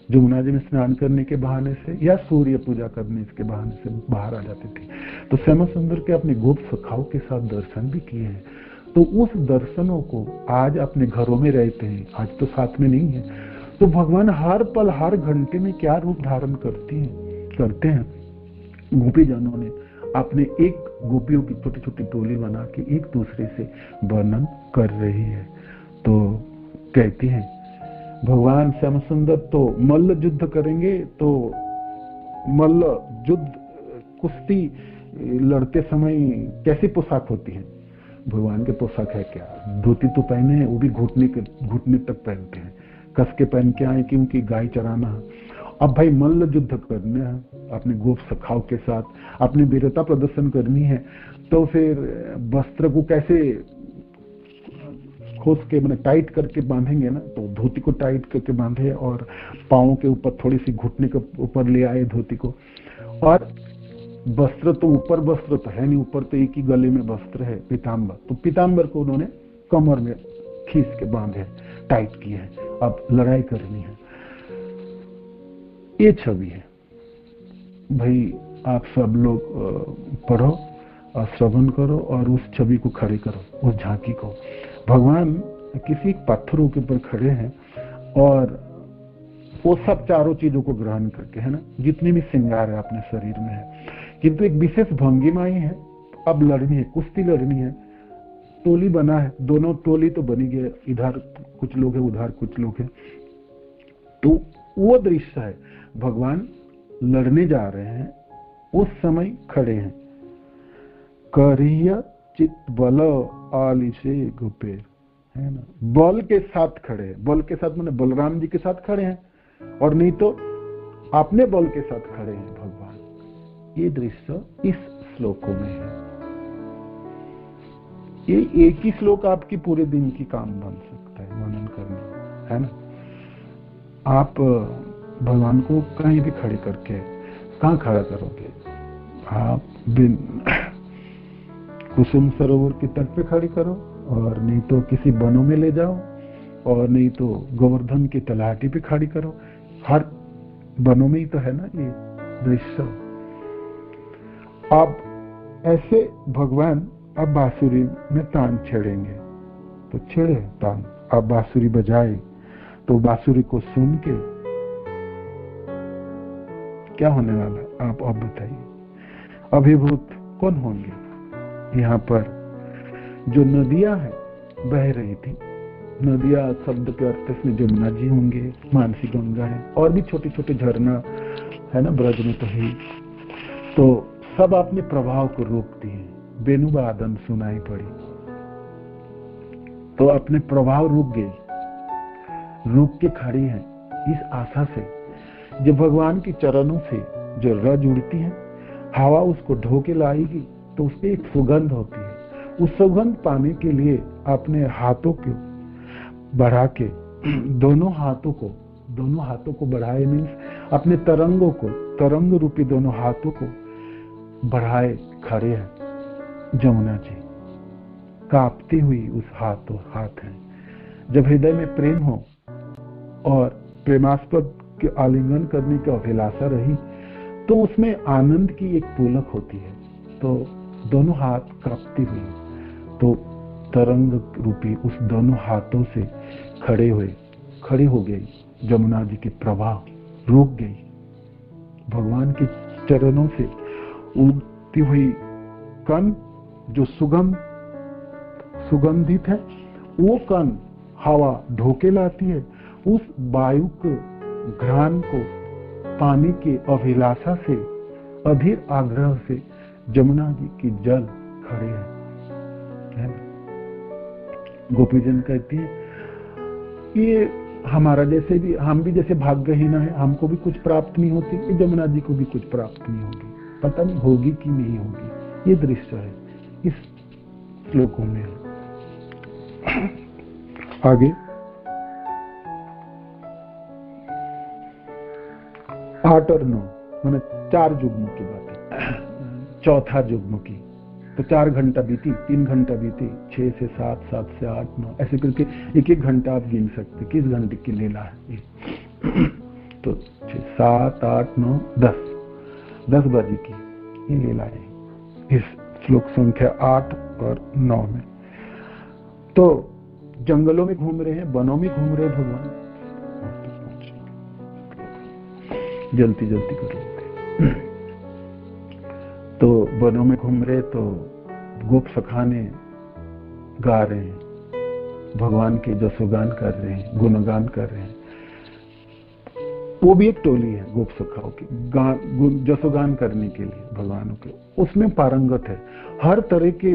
जमुना जी में स्नान करने के बहाने से, या सूर्य पूजा करने के बहाने से बाहर आ जाती थी। तो श्याम सुंदर के अपने गोप सखाओं के साथ दर्शन भी किए हैं। तो उस दर्शनों को आज अपने घरों में रहते हैं, आज तो साथ में नहीं है, तो भगवान हर पल हर घंटे में क्या रूप धारण करते हैं। गोपीजनों ने अपने एक गोपियों की छोटी छोटी टोली बना के एक दूसरे से वर्णन कर रही है। तो कहती हैं भगवान श्याम सुंदर तो मल्ल युद्ध करेंगे, तो मल्ल युद्ध कुश्ती लड़ते समय कैसी पोशाक होती है? भगवान के पोशाक है क्या? धोती तो पहने हैं, वो भी घुटने तक पहनते हैं, कस के पहन के आए क्योंकि गाय चराना। अब भाई मल्ल युद्ध करना है, अपने गोप सखाओं के साथ अपनी वीरता प्रदर्शन करनी है, तो फिर वस्त्र को कैसे खोस के मैंने टाइट करके बांधेंगे ना। तो धोती को टाइट करके बांधे और पाँव के ऊपर थोड़ी सी घुटने के ऊपर ले आए धोती को। और वस्त्र तो ऊपर वस्त्र तो है नहीं, ऊपर तो एक ही गले में वस्त्र है पीताम्बर, तो पीताम्बर को उन्होंने कमर में खींच के बांधे, टाइट किए है। अब लड़ाई करनी है, ये छवि है भाई। आप सब लोग पढ़ो और श्रवण करो और उस छवि को खड़े करो, उस झांकी को। भगवान किसी पत्थरों के ऊपर खड़े हैं और वो सब चारों चीजों को ग्रहण करके, है ना, जितने भी श्रृंगार है अपने शरीर में है, किंतु एक विशेष भंगिमा ही है। अब लड़नी है, कुश्ती लड़नी है, टोली बना है, दोनों टोली तो बनी गई, इधर कुछ लोग हैं उधर कुछ लोग हैं। तो वो दृश्य है, भगवान लड़ने जा रहे हैं, उस समय खड़े हैं। करिया चित बल आलिशे गुपेर, है ना, बल के साथ खड़े हैं। बल के साथ माने बलराम जी के साथ खड़े हैं, और नहीं तो अपने बल के साथ खड़े हैं भगवान। ये दृश्य इस श्लोकों में है। ये एक ही श्लोक आपकी पूरे दिन की काम बन सकता है वर्णन करने, है ना। आप भगवान को कहीं भी खड़े करके कहाँ खड़ा करोगे? आप कुसुम सरोवर के तट पे खड़ी करो, और नहीं तो किसी वनों में ले जाओ, और नहीं तो गोवर्धन की तलहटी पे खड़ी करो। हर वनों में ही तो है ना ये दृश्य। अब ऐसे भगवान अब बांसुरी में तान छेड़ेंगे, तो छेड़े तान। अब बांसुरी बजाए तो बांसुरी को सुन के क्या होने वाला आप अब बताइए। अभिभूत कौन होंगे? यहाँ पर जो नदियां हैं बह रही थी, नदियां शब्द के अर्थ में जमुना जी होंगे, मानसी गंगा है, और भी छोटे छोटे झरना है ना, ब्रज में तो है। तो सब अपने प्रभाव को रोक दिए, बेनुवादन सुनाई पड़ी, तो अपने प्रभाव रुक गई, रुक के खड़ी है इस आशा से जो भगवान के चरणों से जो रज उड़ती है, हवा उसको ढो के लाएगी तो उसपे एक सुगंध होती है। उस सुगंध पाने के लिए अपने हाथों को बढ़ा के, दोनों हाथों को बढ़ाए, मीन्स अपने तरंगों को, तरंग रूपी दोनों हाथों को बढ़ाए खड़े हैं जमुना जी, कांपती हुई उस हाथ है। जब हृदय में प्रेम हो और प्रेमास्पद के आलिंगन करने की अभिलाषा रही तो उसमें आनंद की एक पुलक होती है। तो दोनों हाथ कांपती हुई, तो तरंग रूपी उस दोनों हाथों से खड़े हो गई जमुना जी के प्रवाह, रुक गई। भगवान के चरणों से उगती हुई कण जो सुगंधित है, वो कण हवा ढोके लाती है, उस वायु को, घ्राण को पानी की अभिलाषा से, अधीर आग्रह से जमुना जी की जल खड़े है ना। गोपीजन कहती है ये हमारा जैसे भी, हम भी जैसे भाग्यहीन है, हमको भी कुछ प्राप्त नहीं होती, ये जमुना जी को भी कुछ प्राप्त नहीं होगी, पता नहीं होगी कि नहीं होगी। ये दृश्य है इस श्लोकों में। आगे 8 और 9 मैंने 4 युग्मों की बात है, चौथा युग्म की, तो 4 घंटा बीती, 3 घंटा बीती, 6 से 7, 7 से 8, 9, ऐसे करके एक एक घंटा आप गिन सकते किस घंटे की लीला है। तो 6, 7, 8, 9, 10 बजे की ये लीला है इस श्लोक संख्या 8 और 9 में। तो जंगलों में घूम रहे हैं, वनों में घूम रहे भगवान, जल्दी करो। तो वनों में घूम रहे तो गोप सखाने गा रहे हैं, भगवान के जसोगान कर रहे हैं, गुणगान कर रहे हैं। वो भी एक टोली है गोप सखाओं की, जसोगान करने के लिए भगवानों के, उसमें पारंगत है, हर तरह के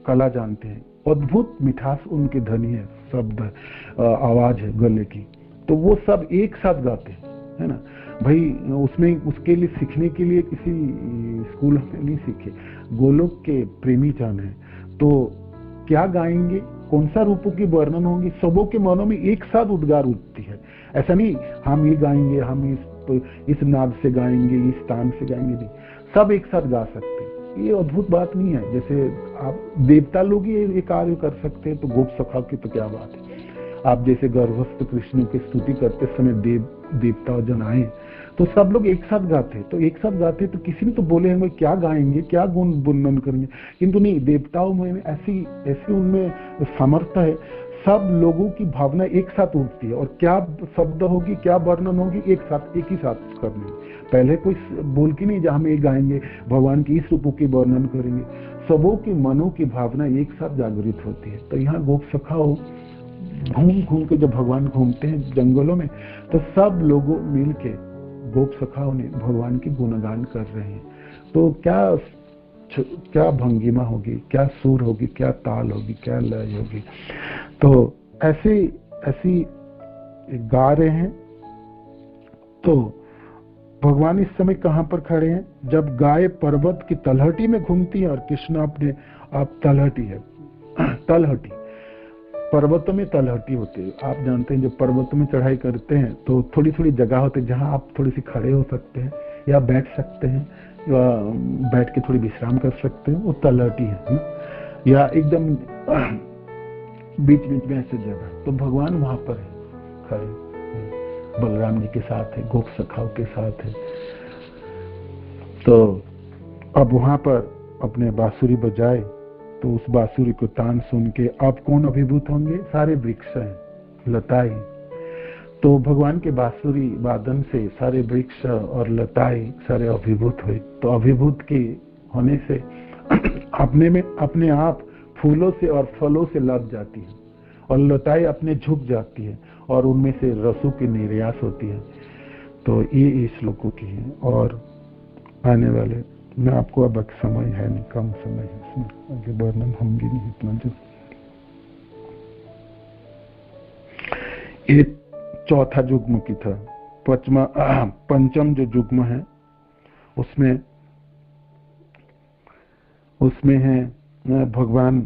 कला जानते हैं, अद्भुत मिठास उनके ध्वनि है, शब्द आवाज है गले की, तो वो सब एक साथ गाते हैं, है ना भाई। उसमें उसके लिए सीखने के लिए किसी स्कूल में नहीं सीखे, गोलोक के प्रेमी जन है, तो क्या गाएंगे, कौन सा रूपों की वर्णन होंगे, सबों के मनों में एक साथ उद्गार उठती है। ऐसा नहीं हम ये गाएंगे, हम इस नाद से गाएंगे, इस तान से गाएंगे, नहीं, सब एक साथ गा सकते हैं। ये अद्भुत बात नहीं है, जैसे आप देवता लोग ये कार्य कर सकते हैं, तो गोप सखा की तो क्या बात है। आप जैसे गर्भस्थ कृष्ण की स्तुति करते समय देवता जन आए तो सब लोग एक साथ गाते, तो एक साथ गाते तो किसी ने तो बोले होंगे क्या गाएंगे, क्या गुण वर्णन करेंगे, किंतु नहीं, देवताओं में ऐसी उनमें सामर्थ्य है, सब लोगों की भावना एक साथ उठती है, और क्या शब्द होगी, क्या वर्णन होगी, एक ही साथ करनी। पहले कोई बोल के नहीं जहाँ हम ये गाएंगे, भगवान की इस रूपों की वर्णन करेंगे, सबों की मनों की भावना एक साथ जागृत होती है। तो यहाँ गोप सखाओ घूम के जब भगवान घूमते हैं जंगलों में, तो सब लोगों मिल के गोप सखाओं ने भगवान की गुणगान कर रहे हैं। तो क्या भंगिमा होगी, क्या सुर होगी, क्या ताल होगी, क्या लय होगी। तो ऐसी गा रहे हैं। तो भगवान इस समय कहां पर खड़े हैं, जब गाय पर्वत की तलहटी में घूमती है, और कृष्ण अपने आप तलहटी है, तलहटी पर्वतों में तलहटी होती है। आप जानते हैं जब पर्वतों में चढ़ाई करते हैं तो थोड़ी थोड़ी जगह होती है जहां आप थोड़ी सी खड़े हो सकते हैं, या बैठ सकते हैं, या बैठ के थोड़ी विश्राम कर सकते हैं, वो तलहटी है ना? या एकदम बीच में ऐसे जगह, तो भगवान वहां पर है खड़े, बलराम जी के साथ है, गोप सखाओं के साथ है। तो अब वहां पर अपने बांसुरी बजाए तो उस बांसुरी को तान सुन के अब कौन अभिभूत होंगे? सारे वृक्ष हैं, लताएं। तो भगवान के बांसुरी वादन से सारे वृक्ष और लताएं सारे अभिभूत हुए। तो अभिभूत के होने से अपने आप फूलों से और फलों से लद जाती है और लताएं अपने झुक जाती है और उनमें से रसों की निर्यास होती है। तो ये श्लोकों की है। और आने वाले मैं आपको अब समय है नहीं, कम समय है, इसमें आगे वर्णन होंगे नहीं इतना। जो ये चौथा युग्म की था। पंचम जो युग्म है उसमें है भगवान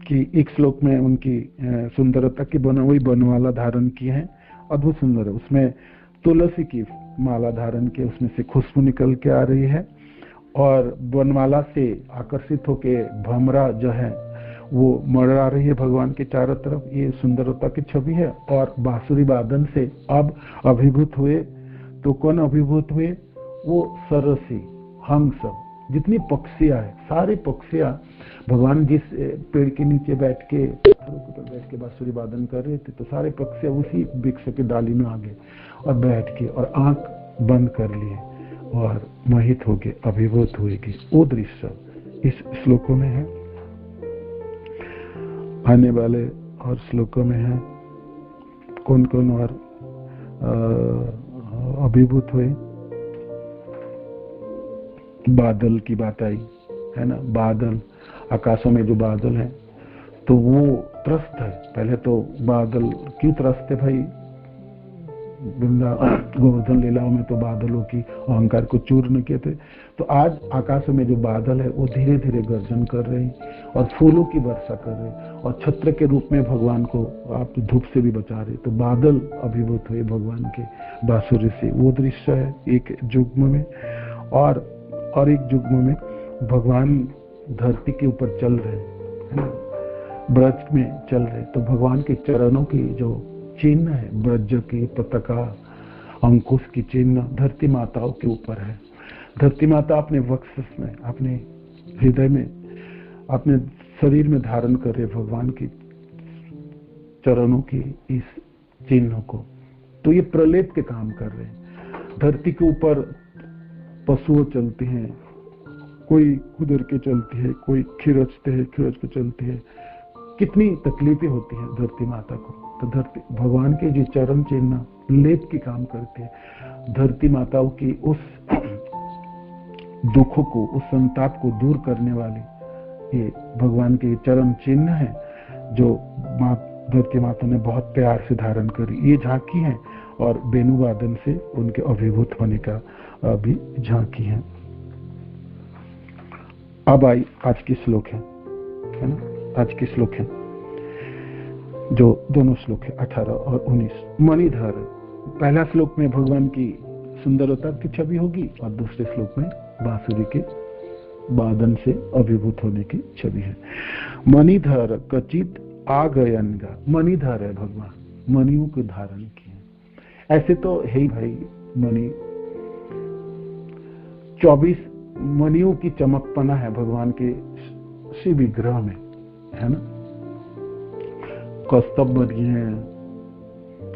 की एक श्लोक में उनकी सुंदरता की वही बनमाला धारण की है, अद्भुत सुंदर है। उसमें तुलसी की माला धारण की, उसमें से खुशबू निकल के आ रही है और बनमाला से आकर्षित होके भमरा जो है वो मड़ा रही है भगवान के चारों तरफ। ये सुंदरता की छवि है। और बांसुरी वादन से अब अभिभूत हुए। तो कौन अभिभूत हुए? वो सरसी, हंस, जितनी पक्षियां है, सारे पक्षियां भगवान जिस पेड़ के नीचे बैठ के बांसुरी वादन कर रहे थे, तो सारे पक्षियां उसी वृक्ष की डाली में आ गए और बैठ के और आंख बंद कर लिए और मोहित हो गए, अभिभूत हुए। वो दृश्य इस श्लोकों में है। आने वाले और श्लोकों में है कौन कौन और अभिभूत हुए। बादल की बात आई है ना, बादल, आकाशों में जो बादल है तो वो त्रस्त है। पहले तो बादल क्यों त्रस्त है भाई? गोवर्धन लीलाओं में तो बादलों की अहंकार को चूर्ण किए थे। तो आज आकाशों में जो बादल है वो धीरे धीरे गर्जन कर रहे हैं और फूलों की वर्षा कर रहे हैं और छत्र के रूप में भगवान को आप धूप से भी बचा रहे। तो बादल अभिभूत हुए भगवान के बांसुरी से। वो दृश्य है एक युग्म में। और एक युग्म में भगवान धरती के ऊपर चल रहे हैं, ब्रज में चल रहे। तो भगवान के चरणों की जो चिन्ह है, ब्रज की पताका, अंकुश की चिन्ह धरती माताओं के ऊपर है। धरती माता अपने वक्ष में, अपने हृदय में, अपने शरीर में धारण कर रहे भगवान के चरणों की इस चिन्ह को। तो ये प्रलेप के काम कर रहे हैं। धरती के ऊपर पशुओं चलते हैं, कोई कुदर के चलती है, कोई खिरचते हैं, खिरच के चलते हैं। कितनी तकलीफें होती हैं धरती माता को। तो धरती भगवान के जो चरण चिन्ह लेप के काम करते हैं। धरती माताओं की उस दुखों को, उस संताप को दूर करने वाले ये भगवान के चरण चिन्ह है जो धरती माता ने बहुत प्यार से धारण करी। ये झांकी है और वेणुवादन से उनके अभिभूत होने का भी झांकी है। अब आई आज की श्लोक है ना, आज की श्लोक है जो दोनों श्लोक है 18 और 19। मणिधर, पहला श्लोक में भगवान की सुंदरता की छवि होगी और दूसरे श्लोक में बांसुरी के वादन से अभिभूत होने की छवि है। मणिधर कचित आगयनगा, मणिधर है भगवान, मणियों को धारण किए। ऐसे तो है ही भाई, मणि 24 मणियों की चमकपना है भगवान के श्री विग्रह में, है ना। कौस्तभ मणि है,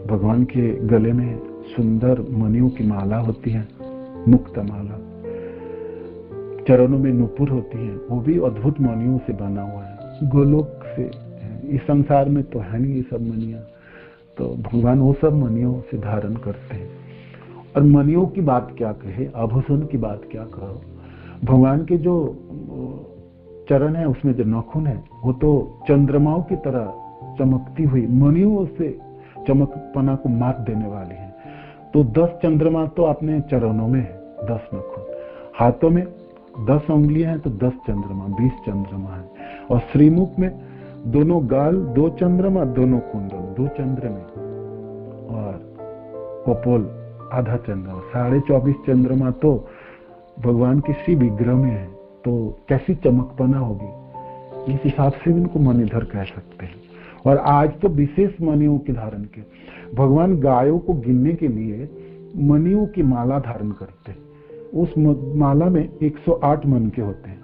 भगवान के गले में सुंदर मणियों की माला होती है, मुक्त माला। चरणों में नुपुर होती है, वो भी अद्भुत मणियों से बना हुआ है, गोलोक से। इस संसार में तो है नहीं ये सब मणियां, तो भगवान वो सब मणियों से धारण करते हैं। और मणियों की बात क्या कहे, आभूषण की बात क्या कहो। भगवान के जो चरण है उसमें जो नाखून है वो तो चंद्रमाओं की तरह चमकती हुई मणियों से चमकपना को मात देने वाली है। तो 10 चंद्रमा तो अपने चरणों में है, 10 नाखून। हाथों में 10 उंगलियां हैं तो 10 चंद्रमा, 20 चंद्रमा है। और श्रीमुख में दोनों गाल 2 चंद्रमा, दोनों कुंडल 2 चंद्रमा और कपोल आधा चंद्रमा, 24.5 चंद्रमा तो भगवान के श्री विग्रह में है। तो कैसी चमकपना होगी, इस हिसाब से इनको मणिधर कह सकते हैं। और आज तो विशेष मणियों के धारण के भगवान गायों को गिनने के लिए मणियों की माला धारण करते हैं। उस माला में 108 मन के होते हैं।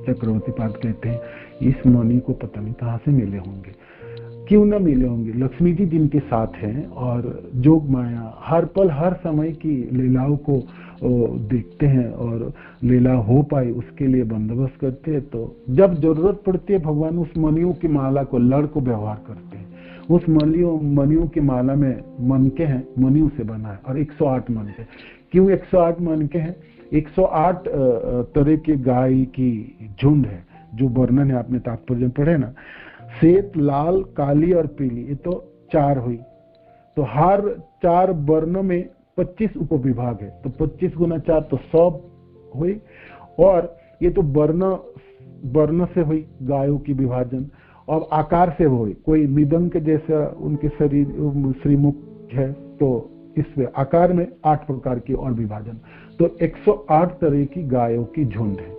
चक्रवर्ती पाद कहते हैं इस मणि को पता नहीं कहां से मिले होंगे, क्यों न मिले होंगे। लक्ष्मी जी जिनके साथ हैं और जोग माया हर पल हर समय की लीलाओं को देखते हैं और लीला हो पाए उसके लिए बंदोबस्त करते हैं। तो जब जरूरत पड़ती है भगवान उस मणियों की माला को लड़ को व्यवहार करते हैं। उस मणियों की माला में मनके हैं, मणियों से बना है और 108 मनके। क्यों 108 मनके हैं? 108 तरह के गाय की झुंड है, जो वर्णन है आपने तात्पर्य पढ़े ना। श्वेत, लाल, काली और पीली, ये तो 4 हुई। तो हर 4 वर्णों में 25 उपविभाग है, तो 25 गुना 4 तो 100 हुई। और ये तो वर्ण से हुई गायों की विभाजन, और आकार से हुई। कोई मृदंग के जैसा उनके शरीर श्रीमुख है, तो इसमें आकार में 8 प्रकार की और विभाजन। तो 108 तरह की गायों की झुंड है।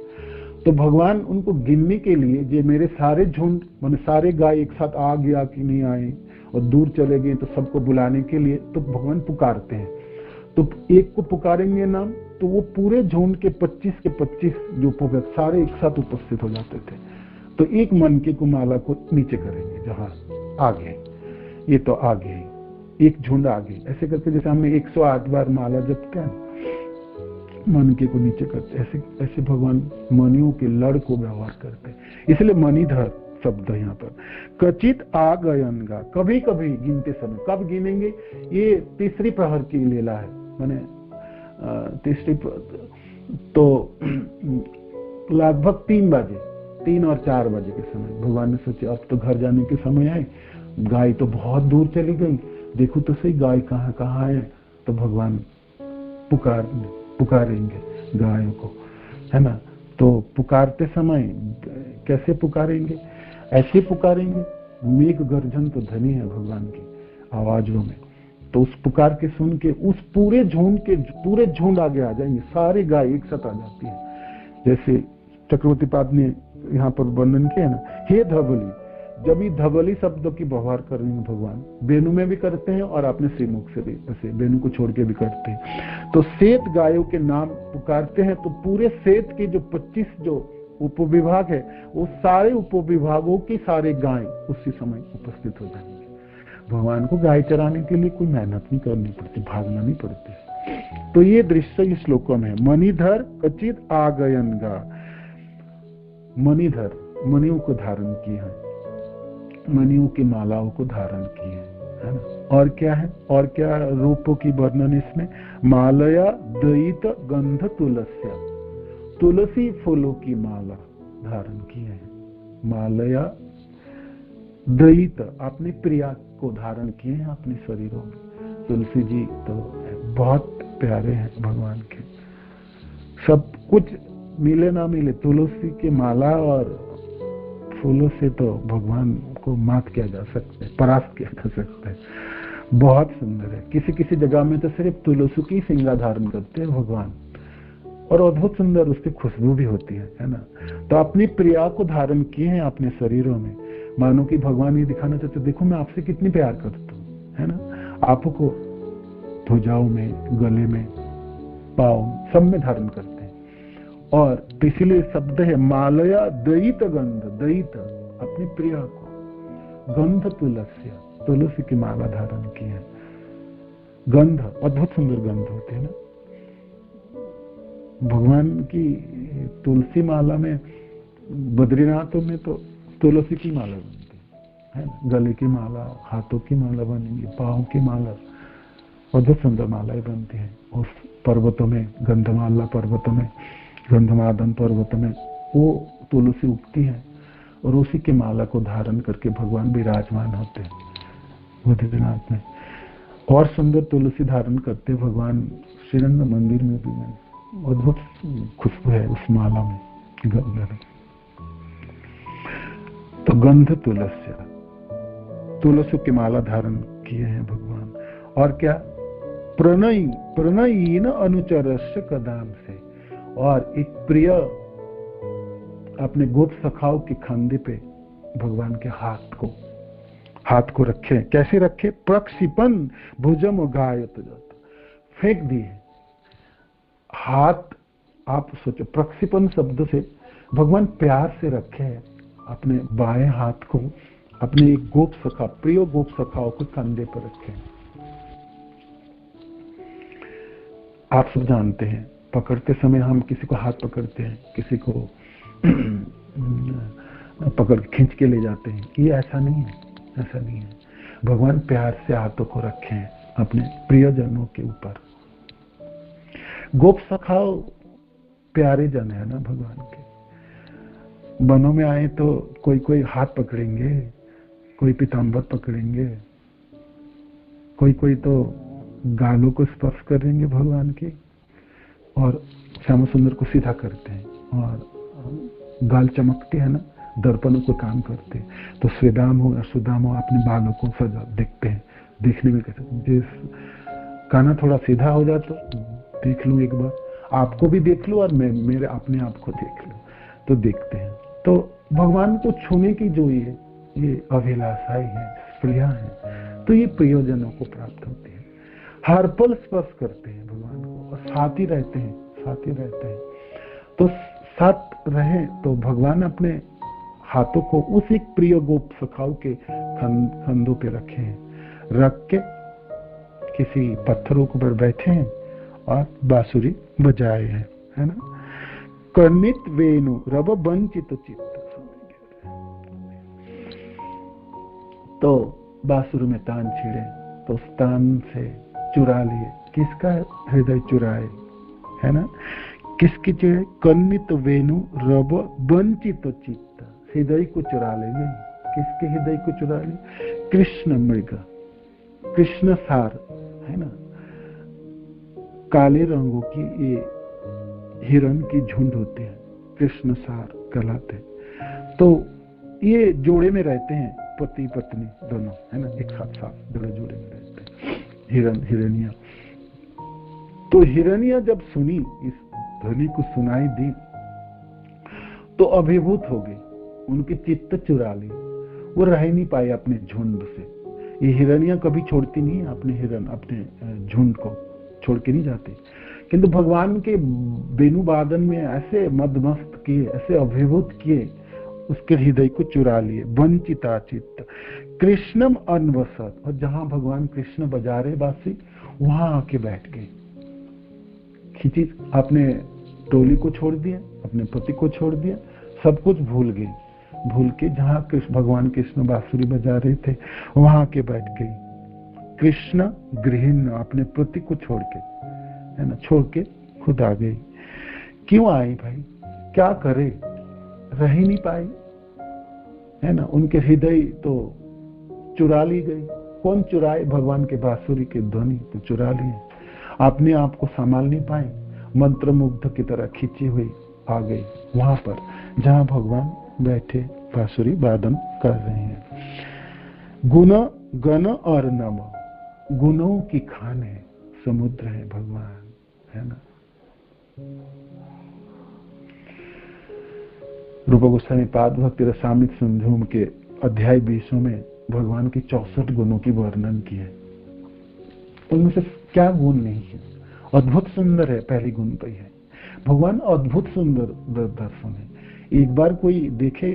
तो भगवान उनको गिनने के लिए जे मेरे सारे झुंड माने सारे गाय एक साथ आ गया कि नहीं आए और दूर चले गए, तो सबको बुलाने के लिए तो भगवान पुकारते हैं। तो एक को पुकारेंगे नाम, तो वो पूरे झुंड के 25 के 25 जो उपभक्त सारे एक साथ उपस्थित हो जाते थे। तो एक मनके को माला को नीचे करेंगे, जहां आगे ये तो आगे एक झुंड आगे, ऐसे करके जैसे हमने 108 बार माला जपते हैं मनके को नीचे करते, ऐसे भगवान मणियों के लड़ को व्यवहार करते हैं। इसलिए मणिधर शब्द यहाँ पर। कचित आ गयनगा, कभी कभी गिनते समय। कब गिनेंगे? ये तीसरी प्रहर की लीला है, माने तीसरी तो लगभग 3 और 4 बजे के समय भगवान ने सोचे अब तो घर जाने के समय आए, गाय तो बहुत दूर चली गई, देखो तो सही गाय कहाँ है। तो भगवान पुकारेंगे गायों को, है ना। तो पुकारते समय कैसे पुकारेंगे? ऐसे पुकारेंगे, मेघ गर्जन तो धनी है भगवान की आवाजों में। तो उस पुकार के सुन के उस पूरे झुंड आगे आ जाएंगे, सारे गाय एक साथ आ जाती है। जैसे चक्रवर्ती पाद ने यहाँ पर वर्णन किया ना, हे धवली। जब ये धवली शब्दों की व्यवहार कर रहे हैं भगवान, वेणु में भी करते हैं और अपने श्रीमुख से भी ऐसे वेणु को छोड़ के भी करते हैं। तो श्वेत गायों के नाम पुकारते हैं, तो पूरे श्वेत के जो 25 जो उपविभाग है, वो सारे उपविभागों की सारे गाय उसी समय उपस्थित हो जाएंगे। भगवान को गाय चराने के लिए कोई मेहनत नहीं करनी पड़ती, भागना नहीं पड़ती। तो ये दृश्य इस श्लोकों में है। मणिधर कचित आगयनगा, मणिधर मणियों को धारण किए हैं, मणियों की मालाओं को धारण किए है ना। और क्या है? और क्या रूपों की वर्णन इसमें? मालया दयित गंध तुलस्या, तुलसी फूलों की माला धारण की है। मालया दयित, अपनी प्रिया को धारण किए हैं अपने शरीरों में। तुलसी जी तो बहुत प्यारे हैं भगवान के, सब कुछ मिले ना मिले, तुलसी की माला और फूलों से तो भगवान को मात किया जा सकता है, परास्त किया जा सकता है। बहुत सुंदर है। किसी जगह में तो सिर्फ तुलसी की श्रृंगार धारण करते हैं भगवान, और अद्भुत सुंदर उसकी खुशबू भी होती है ना। तो अपनी प्रिया को धारण किए हैं अपने शरीरों में, मानो कि भगवान ये दिखाना चाहते, देखो मैं आपसे कितनी प्यार करता हूँ, है ना। आपको भुजाओं में, गले में, पाँव सब में धारण करते हैं। और इसलिए शब्द है मालया दयित गंध, दयित अपनी प्रिया को, गंध तुलसी, तुलसी की माला धारण की है। गंध अद्भुत सुंदर गंध होते हैं ना भगवान की। तुलसी माला में बद्रीनाथों में तो तुलसी की माला बनती है ना, गले की माला, हाथों की माला बनेंगी, पाँव की माला, अद्भुत सुंदर मालाएं बनती है। उस पर्वतों में, गंधमाला पर्वतों में, गंधमादन पर्वतों में वो तुलसी उगती है, और उसी की माला को धारण करके भगवान विराजमान होते हैं बद्रीनाथ में। और सुंदर तुलसी धारण करते भगवान श्रीरंग मंदिर में भी, अद्भुत खुशबू है उस माला में, गंध में। तो गंध तुलसी, तुलसी की माला धारण किए हैं भगवान। और क्या? प्रणयी न अनुचरस्य कदाम से, और एक प्रिय अपने गोप सखाओं के खांधे पे भगवान के हाथ को रखें। कैसे रखें? प्रक्षिपन भुजम गायत जाता, फेंक दिए हाथ। आप सोचो, प्रक्षिपन शब्द से भगवान प्यार से रखे अपने बाएं हाथ को, अपने एक गोप सखा, प्रिय गोप सखाओं को कंधे पर रखे। आप सब जानते हैं, पकड़ते समय हम किसी को हाथ पकड़ते हैं, किसी को पकड़ के खींच के ले जाते हैं। ये ऐसा नहीं है, ऐसा नहीं है। भगवान प्यार से हाथों को रखे हैं अपने प्रियजनों के ऊपर। गोप सखाओ प्यारे जन है ना भगवान के। वनों में आए तो कोई कोई हाथ पकड़ेंगे, कोई पीताम्बर पकड़ेंगे, कोई कोई तो गालों को स्पर्श करेंगे भगवान के, और श्याम सुंदर को सीधा करते हैं, और गाल चमकते हैं ना, दर्पणों को काम करते हैं। तो श्रीदाम हो या सुदाम हो अपने बालों को सजा देखते हैं, देखने में कैसे, जिस काना थोड़ा सीधा हो जाए तो देख लूं एक बार, आपको भी देख लूं और मैं मेरे अपने आप को देख लूं, तो देखते हैं। तो भगवान को छूने की जो ये अभिलाषाएं है, प्रिया है, तो ये प्रियजनों को प्राप्त होती है। हर पल स्पर्श करते हैं भगवान को और साथ ही रहते हैं, साथ ही रहते हैं। तो साथ रहे तो भगवान अपने हाथों को उस एक प्रिय गोप सखाओं के कंधों पे रखे हैं, रख के किसी पत्थरों के ऊपर बैठे हैं और बांसुरी बजाए हैं, है ना। कर्णित वेणु रव वंचित चित्त, तो बांसुरी में तान छिड़े, तो उस तान से चुरा लिए। किसका हृदय चुराए, है ना, किसकी चुराए? कर्णित वेणु रव वंचित चित्त, हृदय को चुरा लेंगे। किसके हृदय को चुरा ले? कृष्ण मृग, कृष्ण सार, है ना, काले रंगों की ये हिरण की झुंड होते हैं, कृष्ण सार कहलाते। तो ये जोड़े में रहते हैं, पति पत्नी दोनों, है ना, एक साथ साथ जोड़े में रहते हैं, हिरण हिरनिया। तो हिरनिया जब सुनी, इस ध्वनि को सुनाई दी, तो अभिभूत हो गई, उनकी चित्त चुरा ली, वो रह ही नहीं पाए अपने झुंड से। ये हिरनिया कभी छोड़ती नहीं है अपने हिरण, अपने झुंड को छोड़ के नहीं जाते, किंतु भगवान के वेणुवादन में ऐसे मदमस्त किए, ऐसे अभिभूत किए, उसके हृदय को चुरा लिए। वंचिता चित्त कृष्णम अन्वसत, और जहां भगवान कृष्ण बजा रहे बांसुरी, वहां आके बैठ गए। खिंची, अपने टोली को छोड़ दिया, अपने पति को छोड़ दिया, सब कुछ भूल गई, भूल के जहां भगवान कृष्ण बांसुरी बजा रहे थे वहां आके बैठ गई। कृष्ण गृहिण, अपने पति को छोड़ के, है ना, छोड़ के खुद आ गई। क्यों आई भाई? क्या करे, रह ही नहीं पाई, है ना। उनके हृदय तो चुरा ली गई। कौन चुराए? भगवान के बांसुरी की ध्वनि तो चुरा ली, अपने आप को संभाल नहीं पाई, मंत्रमुग्ध की तरह खींची हुई आ गई वहां पर जहां भगवान बैठे बांसुरी वादन कर रहे हैं। गुण गण और नम, गुणों की खान है, समुद्र है भगवान, है ना। रूप गोस्वामी पाद भक्ति रसामृत सिंधु के अध्याय 20 में भगवान के 64 गुणों की वर्णन की है। उनमें से क्या गुण नहीं है? अद्भुत सुंदर है, पहली गुण पे है। भगवान अद्भुत सुंदर दर्शन है। एक बार कोई देखे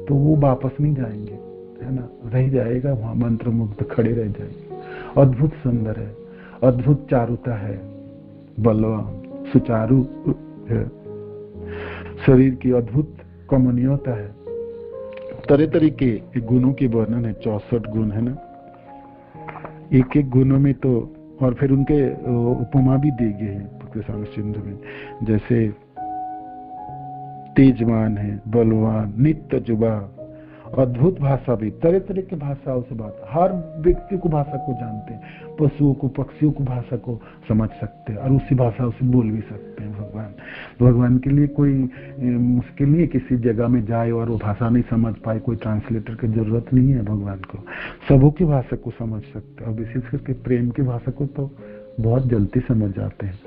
तो वो वापस नहीं जाएंगे, है ना, रह जाएगा वहां, मंत्रमुग्ध खड़े रह जाएंगे। अद्भुत सुंदर है, अद्भुत चारुता है, बलवान सुचारू है, शरीर की अद्भुत कमनीयता है, तरह तरह के गुणों के वर्णन है। 64 गुण है ना, एक एक गुणों में तो, और फिर उनके उपमा भी दी गई है भक्ति रसामृत सिंधु में, जैसे तेजवान है, बलवान, नित्य जुबा, अद्भुत भाषा भी, तरह तरह की भाषाओं से बात, हर व्यक्ति को भाषा को जानते हैं, पशुओं को पक्षियों को भाषा को समझ सकते हैं और उसी भाषा से बोल भी सकते हैं भगवान। भगवान के लिए कोई मुश्किल नहीं है, किसी जगह में जाए और वो भाषा नहीं समझ पाए, कोई ट्रांसलेटर की जरूरत नहीं है भगवान को, सबों की भाषा को समझ सकते हैं, और विशेष करके प्रेम की भाषा को तो बहुत जल्दी समझ जाते हैं।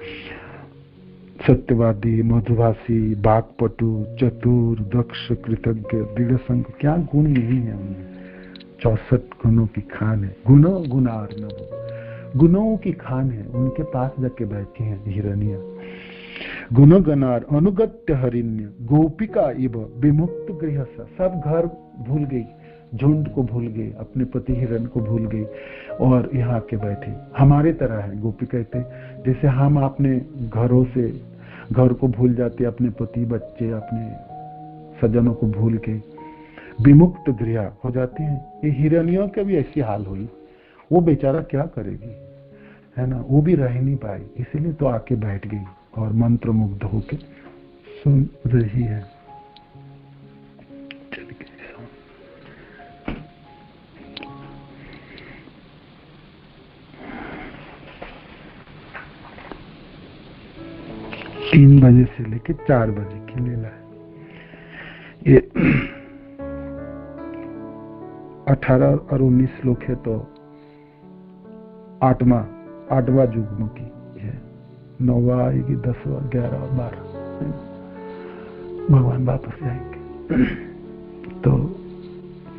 सत्यवादी, मधुभाषी, बागपटु, चतुर, दक्ष, कृतज्ञ, दृढ़ संग, क्या गुण नहीं है उनमें। 64 गुणों की खान है। गुणार्णव, गुणों की खान है। उनके पास जाके बैठी है हिरनिया। गुणगणार अनुगत्य हरिण्य गोपिका इव विमुक्त गृह। सब घर भूल गई, झुंड को भूल गई, अपने पति हिरण को भूल गई और यहाँ के बैठे। हमारे तरह है गोपी कहते, जैसे हम अपने घरों से घर को भूल जाते, अपने पति बच्चे अपने सज्जनों को भूल के विमुक्त गृह हो जाते हैं। ये हिरनियों का भी ऐसी हाल हुई। वो बेचारा क्या करेगी, है ना, वो भी रह नहीं पाई, इसीलिए तो आके बैठ गई और मंत्र मुग्ध होके सुन रही है। तीन बजे से लेके 4 बजे की लीला है ये। 18 और 19 श्लोक है तो 8वां युग्म की है। 9वां आएगी, 10वां, 11वां, 12 भगवान वापस जाएंगे। तो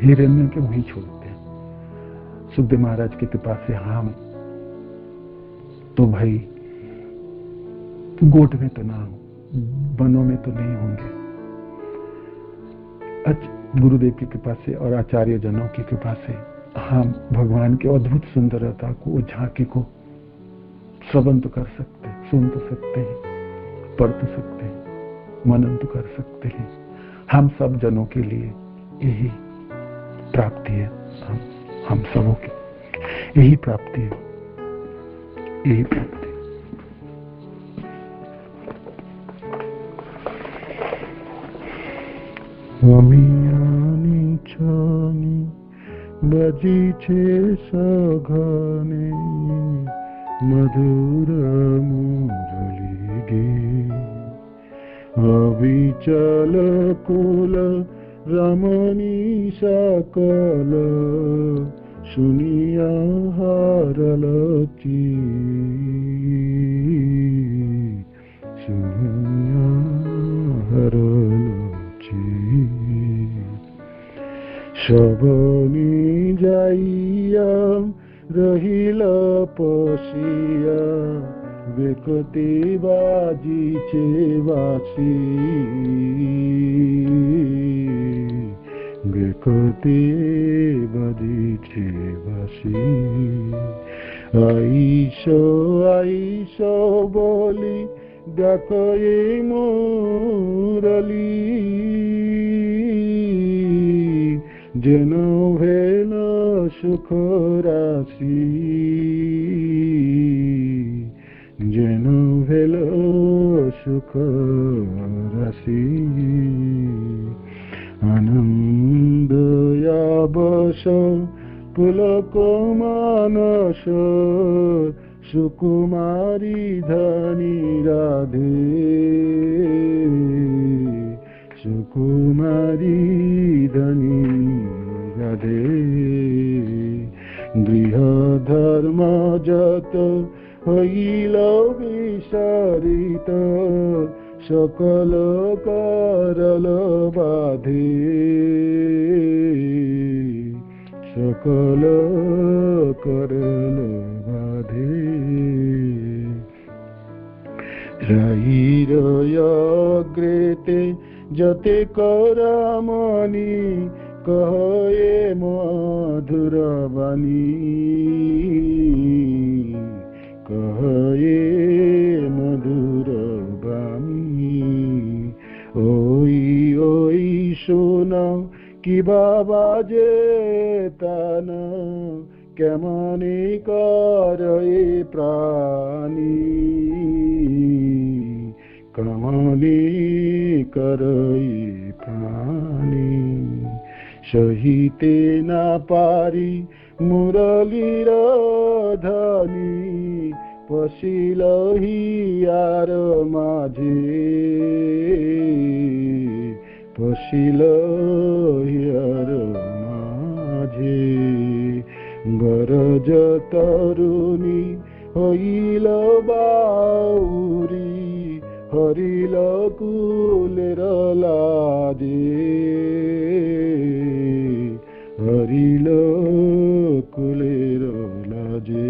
हिरण्य के वहीं छोड़ते हैं। सुखदेव महाराज की कृपा से हम तो भाई गोट में तो ना हो, वनों में तो नहीं होंगे। गुरुदेव की कृपा से और आचार्य जनों की कृपा से हम भगवान की अद्भुत सुंदरता को, झांकी को श्रवण तो कर सकते हैं, सुन तो सकते हैं, पढ़ तो सकते हैं, मनन तो कर सकते हैं। हम सब जनों के लिए यही प्राप्ति है। हम सबों की यही प्राप्ति है, यही प्राप्ति। अमियानी छानी बजीछे सघने मधुर मुरली गे अविचल कुल रमणी सकल सुनिया हारल सुनिया हारल शबनी जाइया रहिल पशिया बेकते बाजीछे बासी बेकते बाजीछे बासी आइसो आइसो बोली डाके मुरली जेन भेल सुख राशि जेन भेल सुख राशि आनंद यावश पुलक मानस सुकुमारी धनी राधे सुकुमारी धनी राधे गृह धर्म जत हईल विसारित सकल करल बाधे सकल करल बाधे राहीर अग्रेते जते करामनी कहे मधुर बानी कहे मधुर बानी ओई ओई सुना कि बाबा जे तान केमनी करे प्राणी कमनी करई प्राणी सहिते ना पारी मुरलीर धनी पशिल हियार माझे पशिल हियार माझे गरज तरुणी हईल बाउरी हरिल कुलेर लाजे, हरिल कुलेर लाजे।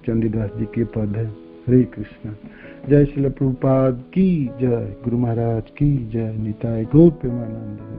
चंडीदास जी के पद है। हरे कृष्ण। जय श्रील प्रभुपाद की जय, गुरु महाराज की जय, निताय गौर प्रेमानंद।